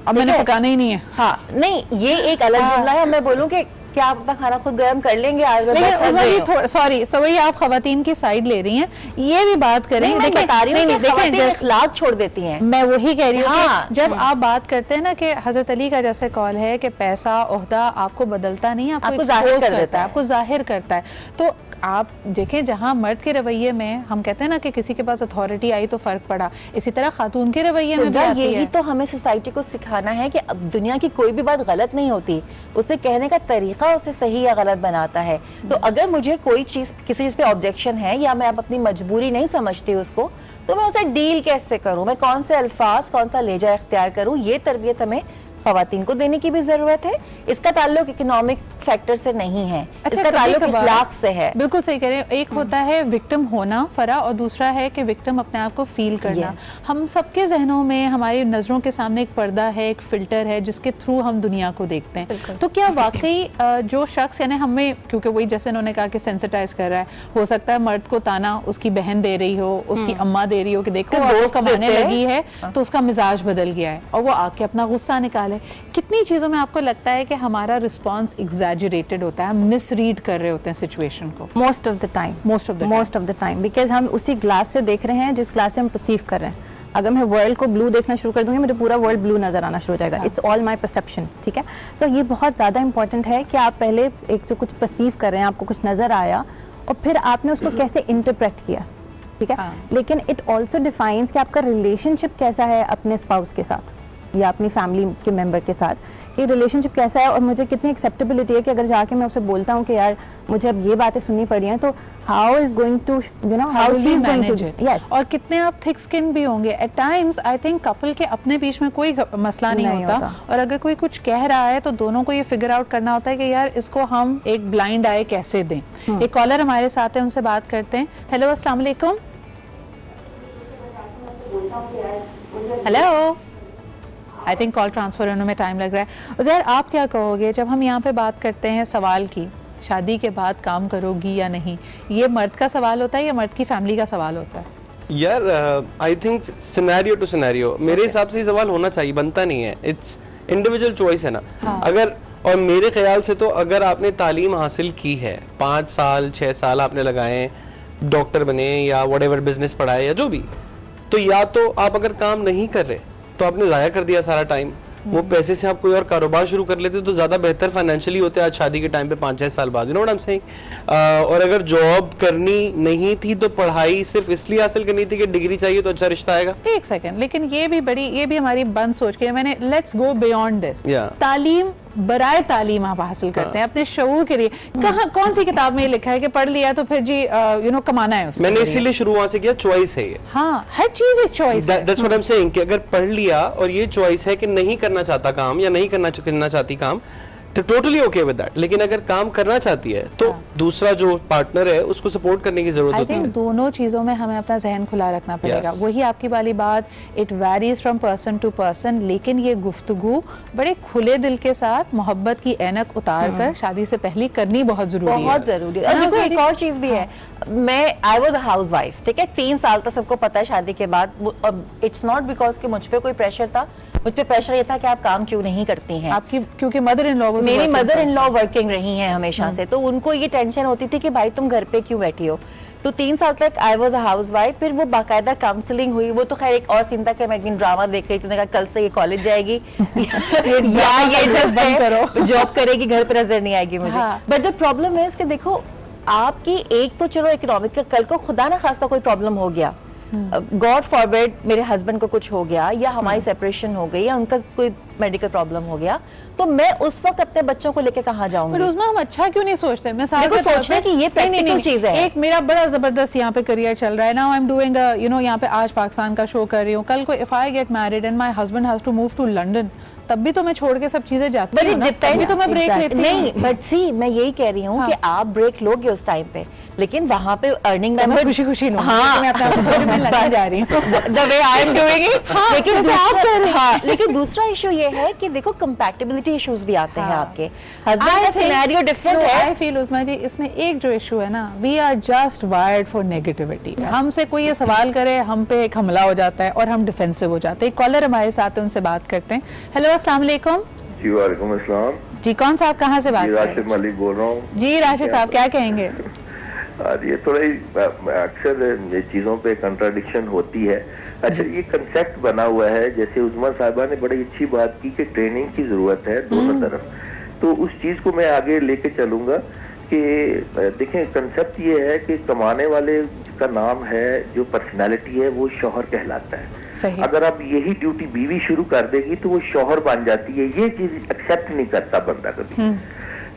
अब मैंने पकाना ही नहीं है, हाँ नहीं, ये एक अलग जुमला है। मैं बोलूँ कि क्या आप अपना खाना खुद गर्म कर लेंगे? सॉरी, वही आप खवातीन की साइड ले रही हैं, ये भी बात करें। अखलाक छोड़ देती हैं, मैं वही कह रही हूँ। जब आप बात करते हैं ना कि हजरत अली का जैसे कॉल है कि पैसा ओहदा आपको बदलता नहीं, आपको जाहिर करता है, आपको जाहिर करता है। तो आप देखें जहाँ मर्द के रवैये में हम कहते हैं ना कि किसी के पास अथॉरिटी आई तो फ़र्क पड़ा, इसी तरह खातून के रवैये में भी आती है। यही तो हमें सोसाइटी को सिखाना है कि अब दुनिया की कोई भी बात गलत नहीं होती, उसे कहने का तरीका उसे सही या गलत बनाता है। तो अगर मुझे कोई चीज़ किसी चीज़ पे ऑब्जेक्शन है या मैं अपनी मजबूरी नहीं समझती उसको, तो मैं उसे डील कैसे करूं, मैं कौन से अल्फाज कौन सा लहजा इख्तियार करूं, ये तरबियत हमें ख़वातीन को देने की भी जरूरत है। इसका ताल्लुक इकोनॉमिक फैक्टर से नहीं है, इसका ताल्लुक इखलाक से है। बिल्कुल सही कह रहे हैं। एक होता है विक्टिम होना फरा, और दूसरा है कि विक्टिम अपने आप को फील करना। हम सबके जहनों में, हमारी नज़रों के सामने एक पर्दा है, एक फिल्टर है जिसके थ्रू हम दुनिया को देखते हैं। तो क्या वाकई जो शख्स, यानी हमें, क्योंकि वही जैसे उन्होंने कहा कि सेंसिटाइज कर रहा है, हो सकता है मर्द को ताना उसकी बहन दे रही हो, उसकी अम्मा दे रही हो कि देखो वो कमाने लगी है तो उसका मिजाज बदल गया है, और वो आके अपना गुस्सा निकाले। कितनी चीज़ों में आपको लगता है कि हमारा रिस्पॉन्स एग्जैजरेटेड होता है, मिसरीड कर रहे होते हैं सिचुएशन को? Most of the time because हम उसी ग्लास से देख रहे हैं जिस ग्लास से हम परसीव कर रहे हैं। अगर मैं वर्ल्ड को ब्लू देखना शुरू कर दूंगी, मुझे पूरा वर्ल्ड ब्लू नजर आना शुरू हो जाएगा। इट्स ऑल माय परसेप्शन, ठीक है। सो ये बहुत ज़्यादा इंपॉर्टेंट है कि आप पहले एक तो कुछ परसीव कर रहे हैं, आपको कुछ नज़र आया, और फिर आपने उसको कैसे इंटरप्रेट किया, ठीक है। लेकिन इट ऑल्सो डिफाइंस कि आपका रिलेशनशिप कैसा है अपने स्पाउस के साथ या अपनी फैमिली के मेंबर के साथ, कि रिलेशनशिप कैसा है और मुझे कितनी एक्सेप्टेबिलिटी है कि अगर जाके मैं उसे बोलता हूँ कि यार मुझे अब ये बातें सुननी पड़ी हैं, तो how is going to you know how she is going to, yes. और कितने आप थिक स्किन भी होंगे at times. I think couple के अपने बीच में कोई मसला नहीं होता, और अगर कोई कुछ कह रहा है तो दोनों को ये फिगर आउट करना होता है कि यार इसको हम एक ब्लाइंड आई कैसे दें। एक कॉलर हमारे साथ है, उनसे बात करते हैं। हेलो, अस्सलाम वालेकुम। Hello, I think call transfer होने में टाइम लग रहा है। उज़ैर, आप क्या कहोगे जब हम यहाँ पे बात करते हैं सवाल की, शादी के बाद काम करोगी या नहीं, ये मर्द का सवाल होता है या मर्द की फैमिली का सवाल होता है? यार I think scenario to scenario, मेरे हिसाब से ये सवाल होना चाहिए, बनता नहीं है। इट्स इंडिविजुअल चॉइस है ना। अगर, और मेरे ख्याल से तो अगर आपने तालीम हासिल की है, 5 साल 6 साल आपने लगाए, डॉक्टर बने या व्हाटएवर बिजनेस पढ़ाए या जो भी, तो या तो आप अगर काम नहीं कर रहे तो आपने ज़ाया कर दिया सारा टाइम, वो पैसे से आप कोई और कारोबार शुरू कर लेते तो ज़्यादा बेहतर फाइनेंशियली होते आज शादी के टाइम पे 5-6 साल बाद, you know what I am saying. और अगर जॉब करनी नहीं थी तो पढ़ाई सिर्फ इसलिए हासिल करनी थी कि डिग्री चाहिए तो अच्छा रिश्ता आएगा। एक सेकंड, लेकिन ये भी हमारी बंद सोच के, मैंने लेट्स गो बियॉन्ड दिस। तालीम, बराए तालीम आप हासिल करते हैं अपने शऊर के लिए। कहाँ, कौन सी किताब में लिखा है कि पढ़ लिया तो फिर जी यू नो कमाना है उसको? मैंने इसीलिए शुरू वहां से किया, चॉइस है ये। हाँ, हर चीज एक चॉइस है। That's what I am saying कि अगर पढ़ लिया और ये चॉइस है कि नहीं करना चाहता काम या नहीं करना चाहती काम, तो टोटली ओके विद दैट। लेकिन अगर काम करना चाहती है तो दूसरा जो पार्टनर है उसको सपोर्ट करने की जरूरत होती है। दोनों चीजों में हमें अपना जहन खुला रखना पड़ेगा। वही आपकी वाली बात, it varies from person to person, लेकिन ये गुफ्तगू बड़े खुले दिल के साथ मोहब्बत की ऐनक उतार कर शादी से पहले करनी बहुत जरूरी है। बहुत जरूरी है। देखो एक और चीज भी है, मैं I was a house wife, ठीक है, 3 साल तक सबको पता है शादी के बाद। इट्स नॉट बिकॉज कि मुझ पे कोई प्रेशर था, मुझ पे प्रेशर ये था कि आप काम क्यों नहीं करती हैं। आपकी क्योंकि मदर इन लॉ, मेरी मदर इन लॉ वर्किंग रही हैं हमेशा से, तो उनको ये टेंशन होती थी कि भाई तुम घर पे क्यों बैठी हो। तो 3 साल तक I was a house wife. फिर वो बाकायदा काउंसलिंग हुई, वो तो खैर एक और चिंता कि मैं एक दिन ड्रामा देख रही थी, कहा कल से ये कॉलेज जाएगी या ये जब बंद करो जॉब करेगी, घर पे नजर नहीं आएगी मुझे। बट द प्रॉब्लम है कि देखो आपकी एक तो चलो इकोनॉमिक का, कल को खुदा ना खास्ता कोई प्रॉब्लम हो गया, गॉड फॉरबिड मेरे हस्बैंड को कुछ हो गया या हमारी सेपरेशन हो गई या उनका कोई मेडिकल प्रॉब्लम हो गया, तो मैं उस वक्त अपने बच्चों को लेके कहाँ जाऊंगी? पर उसमें हम अच्छा क्यों नहीं सोचते? मैं सोचना कि ये प्रैक्टिकल चीज है। एक मेरा बड़ा जबरदस्त यहाँ पे करियर चल रहा है ना, I am doing you know यहाँ पे आज पाकिस्तान का शो कर रही हूँ, कल को if I get married and my husband has to move to London, तब भी तो मैं छोड़ के सब चीजें जाती हूँ, तभी तो मैं ब्रेक लेती हूँ। नहीं, बट सी मैं यही कह रही हूँ कि आप ब्रेक लोगे उस टाइम पे, लेकिन वहाँ पे अर्निंग नंबर खुशी लूंगी। हाँ, मैं अपना में लगने जा रही हूँ the way I am doing it. लेकिन दूसरा इशू ये है कि देखो कंपैटिबिलिटी इश्यूज भी आते हैं आपके हस्बैंड का सिनेरियो डिफरेंट है। आई फील उस्मा जी इसमें एक जो इशू है ना, we are just wired for negativity. हमसे कोई ये सवाल करे, हम पे एक हमला हो जाता है और हम डिफेंसिव हो जाते हैं। कॉलर हमारे साथ है, उनसे बात करते हैं। हेलो, अस्सलाम वालेकुम। जी वालेकुम अस्सलाम। जी कौन साहब, कहाँ से बात कर रहे हैं? राशिद मलिक बोल रहा हूँ। जी राशिद साहब, क्या कहेंगे? ये थोड़ा ही अक्सर ये चीज़ों पे कंट्राडिक्शन होती है। अच्छा, ये कंसेप्ट बना हुआ है, जैसे उस्मा साहिबा ने बड़ी अच्छी बात की कि ट्रेनिंग की जरूरत है दोनों तरफ, तो उस चीज को मैं आगे लेके चलूंगा कि देखें, कंसेप्ट ये है कि कमाने वाले का नाम है, जो पर्सनालिटी है वो शौहर कहलाता है। सही। अगर आप यही ड्यूटी बीवी शुरू कर देगी तो वो शौहर बन जाती है। ये चीज एक्सेप्ट नहीं करता बंदा कभी।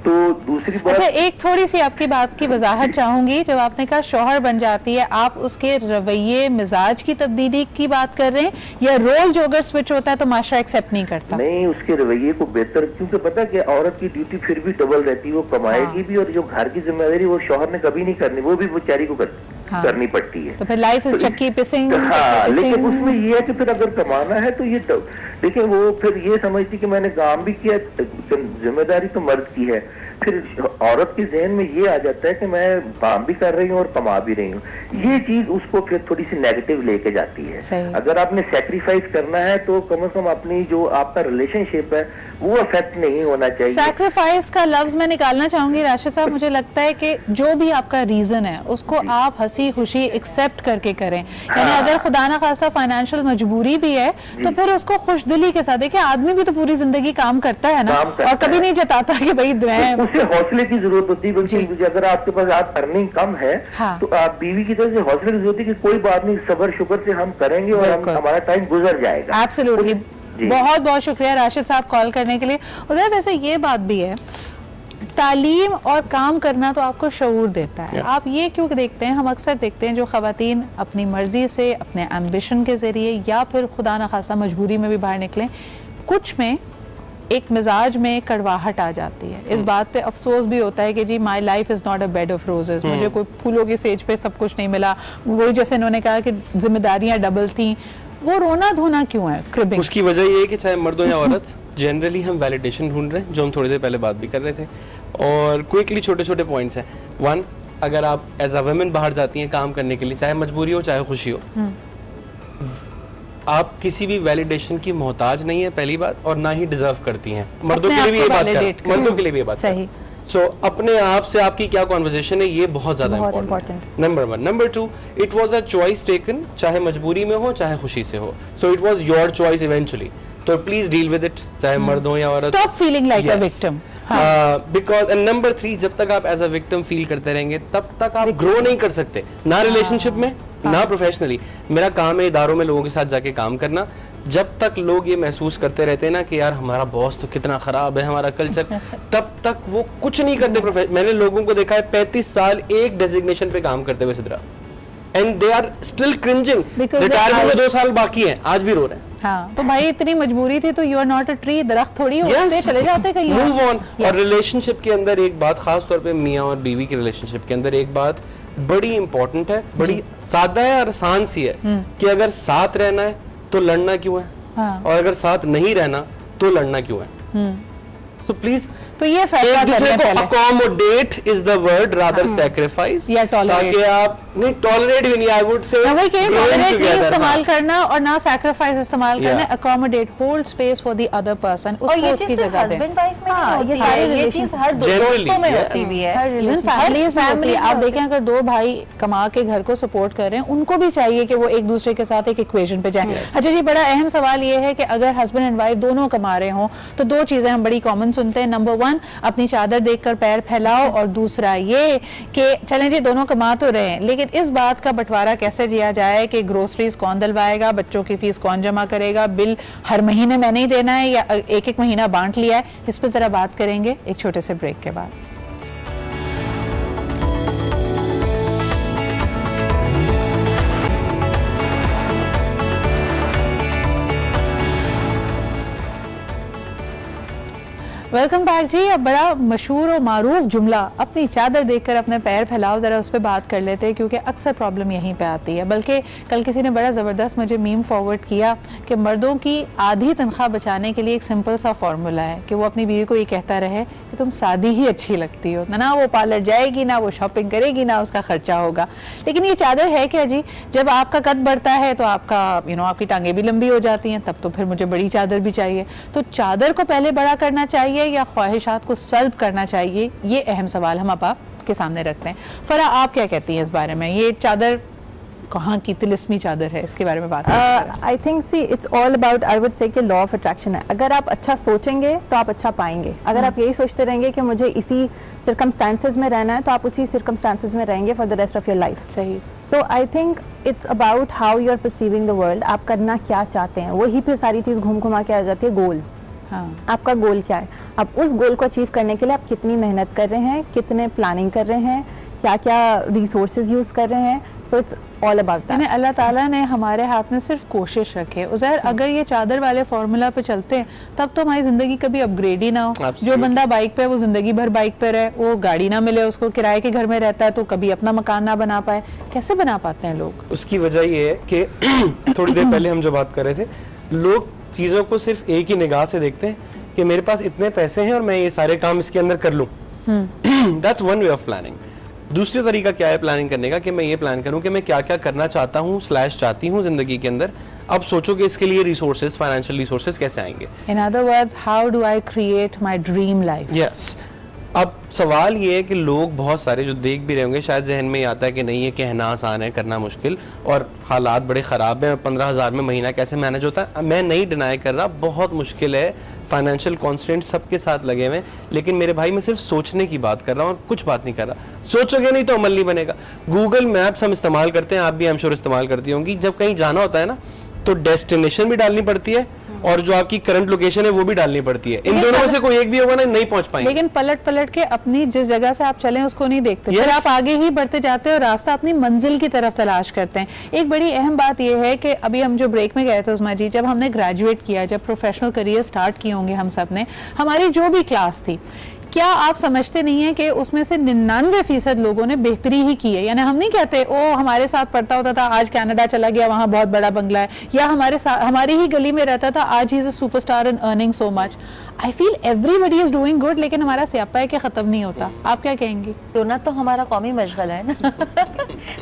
तो दूसरी बात, अच्छा, एक थोड़ी सी आपकी बात की वजाहत चाहूंगी। जब आपने कहा शौहर बन जाती है, आप उसके रवैये मिजाज की तब्दीली की बात कर रहे हैं, या रोल जो अगर स्विच होता है तो माशरा एक्सेप्ट नहीं करता? नहीं, उसके रवैये को बेहतर, क्योंकि पता है कि औरत की ड्यूटी फिर भी डबल रहती है, वो कमाएगी भी और जो घर की जिम्मेदारी वो शौहर ने कभी नहीं करनी, वो भी बेचारी को करनी पड़ती है। तो फिर लाइफ इज चक्की पिसिंग। हाँ, लेकिन उसमें ये है कि फिर अगर कमाना है तो ये देखिए, वो फिर ये समझती कि मैंने काम भी किया, जिम्मेदारी तो मर्द की है। फिर औरत के जहन में ये आ जाता है कि मैं काम भी कर रही हूँ और कमा भी रही हूँ। ये चीज उसको फिर थोड़ी सी नेगेटिव लेके जाती है। अगर आपने सैक्रिफाइस करना है तो कम से कम अपनी जो आपका रिलेशनशिप है वो अफेक्ट नहीं होना चाहिए। सैक्रिफाइस का लफ्ज मैं निकालना चाहूंगी राशिद साहब। मुझे लगता है कि जो भी आपका रीजन है उसको आप हंसी खुशी एक्सेप्ट करके करें। यानी अगर खुदा ना खासा फाइनेंशियल मजबूरी भी है तो फिर उसको खुशदिली के साथ, देखिए आदमी भी तो पूरी जिंदगी काम करता है ना, और कभी नहीं जताता कि भाई उसे हौसले की जरूरत होती है। बल्कि अगर आपके पास आप अर्निंग कम है तो आप बीवी की तरफ से हौसले की जरूरत है कि कोई बात नहीं, सब्र शुक्र से हम करेंगे और हमारा टाइम गुजर जाएगा। एब्सोल्युटली। बहुत बहुत शुक्रिया राशिद साहब कॉल करने के लिए। उधर वैसे ये बात भी है, तालीम और काम करना तो आपको शऊर देता है। आप ये क्यों देखते हैं, हम अक्सर देखते हैं जो ख़वातीन अपनी मर्जी से, अपने एम्बिशन के ज़रिए या फिर खुदा न खासा मजबूरी में भी बाहर निकलें, कुछ में एक मिजाज में कड़वाहट आ जाती है। इस बात पे अफसोस भी होता है कि जी my life is not a bed of roses, मुझे कोई फूलों की सेज पे सब कुछ नहीं मिला। वही जैसे इन्होंने कहा कि जिम्मेदारियाँ डबल थी, वो रोना धोना क्यों है? क्रिबिंग। उसकी वजह ये है कि चाहे मर्द हो या औरत, जनरली हम वैलिडेशन ढूंढ रहे हैं, जो हम थोड़ी देर पहले बात भी कर रहे थे। और क्विकली छोटे छोटे पॉइंट्स हैं। वन, अगर आप एज अ वुमेन बाहर जाती हैं काम करने के लिए, चाहे मजबूरी हो चाहे खुशी हो, आप किसी भी वैलिडेशन की मोहताज नहीं है, पहली बात, और ना ही डिजर्व करती हैं। मर्दों के लिए भी ये बात कर, मर्दों के लिए भी ये बात सही। सो अपने आप से आपकी क्या कॉन्वर्सेशन है, ये बहुत ज्यादा इंपॉर्टेंट है। Number one. Number two, it was a choice taken, चाहे मजबूरी में हो चाहे खुशी से हो। So it was your choice eventually, तो प्लीज डील विद इट, चाहे मर्द हो या औरत। Stop feeling like a victim. Because and number three, जब तक आप एज अ विक्टिम फील करते रहेंगे तब तक आप ग्रो नहीं कर सकते, ना रिलेशनशिप में ना प्रोफेशनली। मेरा काम है इदारों में लोगों के साथ जाके काम करना। जब तक लोग ये महसूस करते रहते हैं ना कि यार हमारा बॉस तो कितना खराब है, हमारा कल्चर, तब तक वो कुछ नहीं करते। मैंने लोगों को देखा है 35 साल एक डेजिग्नेशन पे काम करते हुए Sidra, and they are still cringing. Retirement में 2 साल बाकी हैं, आज भी रो रहे हैं। हाँ, तो भाई इतनी मजबूरी थी तो you are not a tree, दरख्त थोड़ी होते चले जाते कहीं। Move on. और रिलेशनशिप के अंदर एक बात, खास तौर पे मियाँ और बीवी की रिलेशनशिप के अंदर एक बात बड़ी इंपॉर्टेंट है, बड़ी सादा है और आसान सी है, कि अगर साथ रहना है तो लड़ना क्यों है, और अगर साथ नहीं रहना तो लड़ना क्यों है। सो प्लीज, तो ये फैसला करने पहले accommodate is the word rather sacrifice, या टॉलरेट। ताकि आप नहीं, टॉलरेट भी नहीं, आई वुड से टॉलरेट नहीं इस्तेमाल करना और ना सैक्रिफाइस इस्तेमाल करना। Accommodate, hold space for the other person, उसको उसकी जगह दें। ये चीज हर दोस्तों में होती है, इवन फैमिलीज में होती है। आप देखें अगर 2 भाई कमा के घर को सपोर्ट कर रहे हैं, उनको भी चाहिए कि वो एक दूसरे के साथ एक इक्वेशन पे जाए। अच्छा जी, बड़ा अहम सवाल ये है कि अगर हस्बैंड एंड वाइफ दोनों कमा रहे हों तो 2 चीजें हम बड़ी कॉमन सुनते हैं। नंबर 1, अपनी चादर देखकर पैर फैलाओ, और दूसरा ये कि चलें जी दोनों कमा तो रहे हैं, लेकिन इस बात का बंटवारा कैसे किया जाए कि ग्रोसरीज कौन दिलवाएगा, बच्चों की फीस कौन जमा करेगा, बिल हर महीने मैंने ही देना है या एक महीना बांट लिया है। इस पर जरा बात करेंगे एक छोटे से ब्रेक के बाद। वेलकम बैक जी। अब बड़ा मशहूर और मारूफ जुमला, अपनी चादर देखकर अपने पैर फैलाओ, ज़रा उस पर बात कर लेते हैं, क्योंकि अक्सर प्रॉब्लम यहीं पे आती है। बल्कि कल किसी ने बड़ा ज़बरदस्त मुझे मीम फॉरवर्ड किया कि मर्दों की आधी तनख्वाह बचाने के लिए एक सिंपल सा फार्मूला है कि वो अपनी बीवी को ये कहता रहे कि तुम सादी ही अच्छी लगती हो, ना वो पार्लर जाएगी, ना वो शॉपिंग करेगी, ना उसका खर्चा होगा। लेकिन ये चादर है क्या जी, जब आपका कद बढ़ता है तो आपका आपकी टांगें भी लंबी हो जाती हैं, तब तो फिर मुझे बड़ी चादर भी चाहिए। तो चादर को पहले बड़ा करना चाहिए या ख्वाहिशात को सल्ब करना चाहिए, ये अहम सवाल हम आप के सामने रखते हैं। फरा, आप क्या कहती हैं इस बारे में? ये चादर कहाँ की तिलिस्मी चादर है, इसके बारे में बात I think see it's all about, I would say कि लॉ ऑफ अट्रैक्शन है। अगर आप अच्छा सोचेंगे तो आप अच्छा पाएंगे। अगर आप यही सोचते रहेंगे कि मुझे इसी सर्कमस्टांसेस में रहना है तो आप उसी सर्कमस्टांसेस में रहेंगे for the rest of your life. सही। So I think it's about how you are perceiving the world. आप करना क्या चाहते हैं, वही फिर सारी चीज़ घूम घुमा के आ जाती है गोल। हाँ। आपका गोल क्या है, आप उस गोल को अचीव करने के लिए आप कितनी मेहनत कर रहे हैं, कितने प्लानिंग कर रहे हैं, क्या क्या रिसोर्सेज यूज़ कर रहे हैं। So it's all about that. Allah ताला ने हमारे हाथ में सिर्फ कोशिश रखी है। उज़ैर, अगर ये चादर वाले फॉर्मूला पे चलते हैं तब तो हमारी ज़िंदगी कभी अपग्रेड ही ना हो। जो बंदा बाइक पे वो ज़िंदगी भर बाइक पे रहे, वो गाड़ी ना मिले उसको, किराए के घर में रहता है तो कभी अपना मकान ना बना पाए। कैसे बना पाते हैं लोग? उसकी वजह ये है कि थोड़ी देर पहले हम जो बात कर रहे थे, लोग चीज़ों को सिर्फ एक ही निगाह से देखते हैं कि मेरे पास इतने पैसे हैं और मैं ये सारे काम इसके अंदर कर लूँ। That's one way of planning. दूसरा तरीका क्या है प्लानिंग करने का कि मैं ये प्लान करूं कि मैं क्या क्या करना चाहता हूं / चाहती हूं जिंदगी के अंदर। अब सोचो कि इसके लिए रिसोर्सेज, फाइनेंशियल रिसोर्सेज कैसे आएंगे। In other words, how do I create my dream life? Yes. अब सवाल ये है कि लोग बहुत सारे जो देख भी रहे होंगे, शायद जहन में आता है कि नहीं ये कहना आसान है, करना मुश्किल, और हालात बड़े ख़राब हैं, 15,000 में महीना कैसे मैनेज होता है। मैं नहीं डिनाई कर रहा, बहुत मुश्किल है, फाइनेंशियल कॉन्स्टेंट सबके साथ लगे हुए हैं, लेकिन मेरे भाई मैं सिर्फ सोचने की बात कर रहा हूँ और कुछ बात नहीं कर रहा। सोचोगे नहीं तो अमल नहीं बनेगा। गूगल मैप्स हम इस्तेमाल करते हैं, आप भी आई एम श्योर इस्तेमाल करती होंगी। जब कहीं जाना होता है ना तो डेस्टिनेशन भी डालनी पड़ती है और जो आपकी करंट लोकेशन है वो भी डालनी पड़ती है। इन दोनों में से कोई एक भी होगा ना, नहीं पहुंच पाएंगे। लेकिन पलट के अपनी जिस जगह से आप चले उसको नहीं देखते, फिर आप आगे ही बढ़ते जाते हैं और रास्ता अपनी मंजिल की तरफ तलाश करते हैं। एक बड़ी अहम बात यह है कि अभी हम जो ब्रेक में गए थे उस्मा जी, जब हमने ग्रेजुएट किया, जब प्रोफेशनल करियर स्टार्ट किए होंगे हम सब ने, हमारी जो भी क्लास थी, क्या आप समझते नहीं है कि उसमें से 99% लोगों ने बेहतरी ही की है? यानी हम नहीं कहते ओ हमारे साथ पढ़ता होता था आज कनाडा चला गया, वहाँ बहुत बड़ा बंगला है, या हमारी ही गली में रहता था आज he is a superstar and earning so much. I feel everybody is doing good, लेकिन हमारा स्यापा है कि खत्म नहीं होता। आप क्या कहेंगे? रोना तो हमारा कौमी मशगला है ना।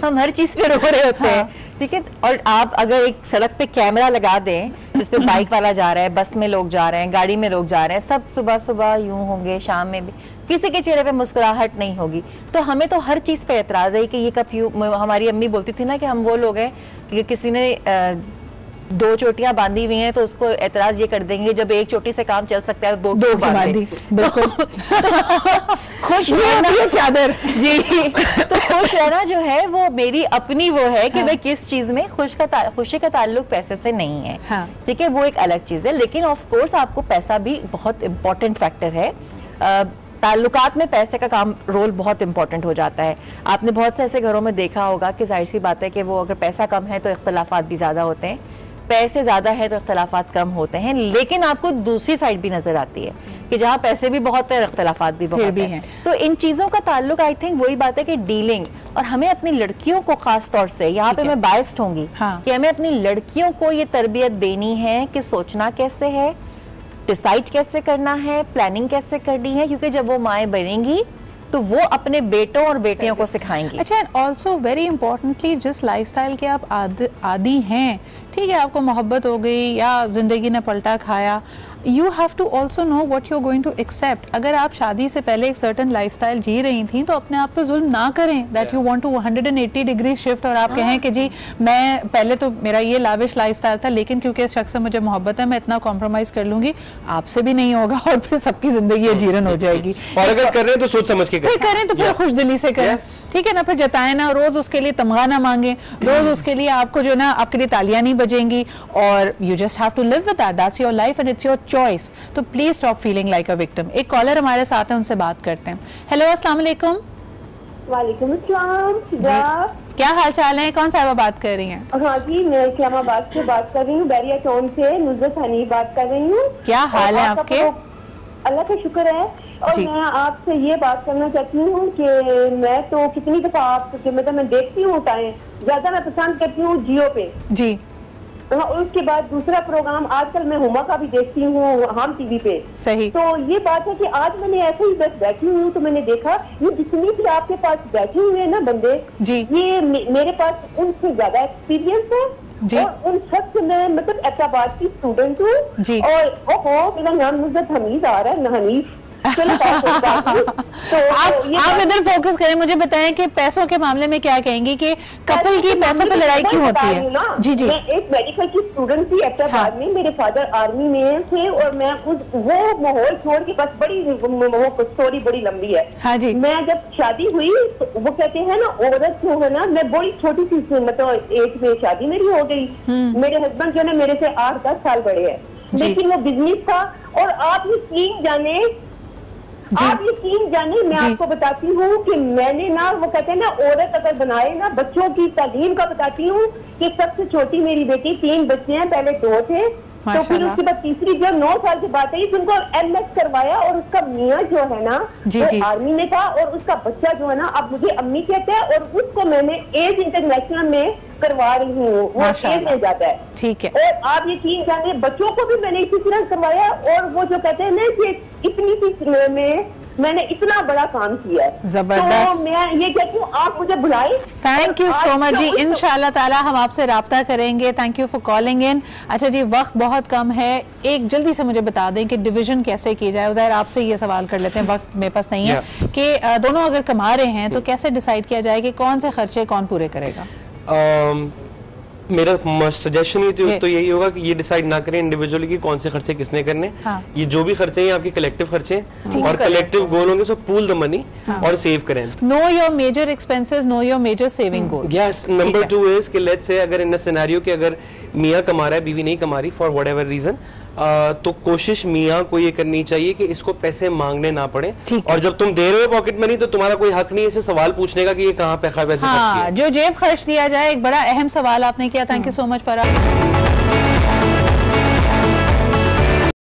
हम हर चीज पे रो रहे होते हैं, ठीक है। और आप अगर एक सड़क पे कैमरा लगा दें जिसपे बाइक वाला जा रहा है, बस में लोग जा रहे हैं, गाड़ी में लोग जा रहे हैं, सब सुबह सुबह यूं होंगे, शाम में भी किसी के चेहरे पे मुस्कुराहट नहीं होगी, तो हमें तो हर चीज पे एतराज है कि ये कब यूं। हमारी अम्मी बोलती थी ना कि हम वो लोग हैं कि किसी ने 2 चोटियां बांधी हुई हैं तो उसको एतराज ये कर देंगे जब एक चोटी से काम चल सकता है दो बांधी। बिल्कुल। खुश रहना चादर जी, तो खुश रहना जो है वो मेरी अपनी वो है कि मैं किस चीज में खुशी का ताल्लुक पैसे से नहीं है, ठीक है, वो एक अलग चीज है। लेकिन ऑफ कोर्स आपको पैसा भी बहुत इम्पोर्टेंट फैक्टर है। ताल्लुकात में पैसे का काम रोल बहुत इंपॉर्टेंट हो जाता है। आपने बहुत से ऐसे घरों में देखा होगा कि जाहिर सी बात है कि वो अगर पैसा कम है तो इख्तलाफात भी ज़्यादा होते हैं, पैसे ज़्यादा है तो इख्तलाफात कम होते हैं। लेकिन आपको दूसरी साइड भी नज़र आती है कि जहाँ पैसे भी बहुत है इख्तलाफात भी बहुत है। तो इन चीज़ों का ताल्लुक आई थिंक वही बात है कि डीलिंग, और हमें अपनी लड़कियों को खास तौर से यहाँ पे मैं बायस्ड होंगी कि हमें अपनी लड़कियों को ये तरबियत देनी है कि सोचना कैसे है, डिसाइड कैसे करना है, प्लानिंग कैसे करनी है, क्योंकि जब वो माएँ बनेंगी तो वो अपने बेटों और बेटियों को सिखाएंगी। अच्छा, एंड ऑल्सो वेरी इंपॉर्टेंटली जिस लाइफस्टाइल के आप आदी हैं, ठीक है, आपको मोहब्बत हो गई या जिंदगी ने पलटा खाया, you have to also know what you are going to accept. अगर आप शादी से पहले एक सर्टन लाइफस्टाइल जी रही थी तो अपने आप पे जुल्म ना करें that you want to 180 degree shift, और आप कहें कि जी मैं पहले तो मेरा ये लाविश लाइफस्टाइल था लेकिन क्योंकि इस शख्स से मुझे मोहब्बत है मैं इतना कॉम्प्रोमाइज कर लूंगी, आपसे भी नहीं होगा और फिर सबकी जिंदगी अजीरन हो जाएगी। और अगर कर रहे हैं तो सोच समझ के करें तो फिर खुश दिली से करें, ठीक है ना, फिर जताए ना, रोज उसके लिए तमगा ना मांगे, रोज उसके लिए आपको जो ना आपके लिए तालियां नहीं बजेंगी, और you just have to live with that, that's your life and it's your choice. तो please stop feeling like a victim. एक कॉलर हमारे साथ है, उनसे बात करते हैं। हेलो, अस्सलाम वालेकुम। वालेकुम अस्सलाम। क्या हाल चाल है? कौन साहिबा बात कर रही हैं? हाँ जी, मैं इस्लामाबाद से बात कर रही हूँ, बैरिया टाउन से नुसरत हनी बात कर रही हूँ। क्या हाल है आपके? अल्लाह का शुक्र है। और मैं आपसे ये बात करना चाहती हूँ कि मैं तो कितनी दफा आपको मतलब मैं देखती हूँ, ज्यादा मैं पसंद करती हूँ जियो पे जी। उसके बाद दूसरा प्रोग्राम आजकल मैं हुमा का भी देखती हूँ हम टीवी पे। सही। तो ये बात है कि आज मैंने ऐसे ही बस बैठी हूँ तो मैंने देखा ये जितनी भी आपके पास बैठे हुए हैं ना बंदे जी, ये मेरे पास उनसे ज्यादा एक्सपीरियंस है जी। और उन सब से मैं मतलब एहताबाद की स्टूडेंट हूँ। और मेरा नाम नुसरत हमीद आ रहा है, हनीफ। तो आप इधर फोकस करें, मुझे बताएं कि पैसों के मामले में क्या कहेंगे कि कपल की पैसों पे लड़ाई क्यों होती है? जी जी, मैं एक मेडिकल की स्टूडेंट थी हैदराबाद में, मेरे फादर आर्मी में थे और मैं वो माहौल छोड़ के, बस बड़ी वो स्टोरी बड़ी लंबी है। हाँ जी। मैं जब शादी हुई तो वो कहते हैं ना, औरत जो है ना, मैं बड़ी छोटी सी मतलब एज में शादी मेरी हो गई। मेरे हस्बैंड जो है मेरे से 8-10 साल बड़े हैं, लेकिन वो बिजनेस था। और आप यकीन जाने, मैं आपको बताती हूँ कि मैंने ना, वो कहते हैं ना, औरत अगर बनाए ना, बच्चों की तालीम का बताती हूँ कि सबसे छोटी मेरी बेटी, 3 बच्चे हैं, पहले 2 थे, तो फिर उसके बाद तीसरी जो 9 साल के बाद आई, उनको MS करवाया और उसका मियाँ जो है ना वो आर्मी में था और उसका बच्चा जो है ना अब मुझे अम्मी कहता है और उसको मैंने एज इंटरनेशनल में करवा रही हूँ, वो एज में जाता है। ठीक है। और आप यकीन जानिए बच्चों को भी मैंने इसी तरह करवाया और वो जो कहते हैं ना कि इतनी सी में मैंने इतना बड़ा काम किया है। जबरदस्त। तो मैं ये कहती हूँ आप मुझे बुलाएं। थैंक यू सो मच जी, इंशाल्लाह ताला हम आपसे राब्ता करेंगे। Thank you for calling in. अच्छा जी, वक्त बहुत कम है, एक जल्दी से मुझे बता दें कि डिवीजन कैसे की जाए। उज़ैर आपसे ये सवाल कर लेते हैं, वक्त मेरे पास नहीं है, कि दोनों अगर कमा रहे हैं तो कैसे डिसाइड किया जाए कि कौन से खर्चे कौन पूरे करेगा? मेरा सजेशन ये तो यही होगा कि ये डिसाइड ना करें इंडिविजुअली कि कौन से खर्चे किसने करने। ये जो भी खर्चे हैं आपके कलेक्टिव खर्चे और कलेक्टिव गोल होंगे, सो पूल द मनी और सेव करें। Know your major expenses, know your major saving goals. Yes, number 2 is कि लेट्स से अगर इन अ सिनेरियो कि अगर मियां कमा रहा है, बीवी नहीं कमा रही फॉर व्हाटएवर रीजन, तो कोशिश मियां को ये करनी चाहिए कि इसको पैसे मांगने ना पड़े। और जब तुम दे रहे हो पॉकेट मनी तो तुम्हारा कोई हक नहीं है इसे सवाल पूछने का कि ये कहाँ पैसे खर्च किया। जो जेब खर्च दिया जाए, एक बड़ा अहम सवाल आपने किया। Thank you so much Farah.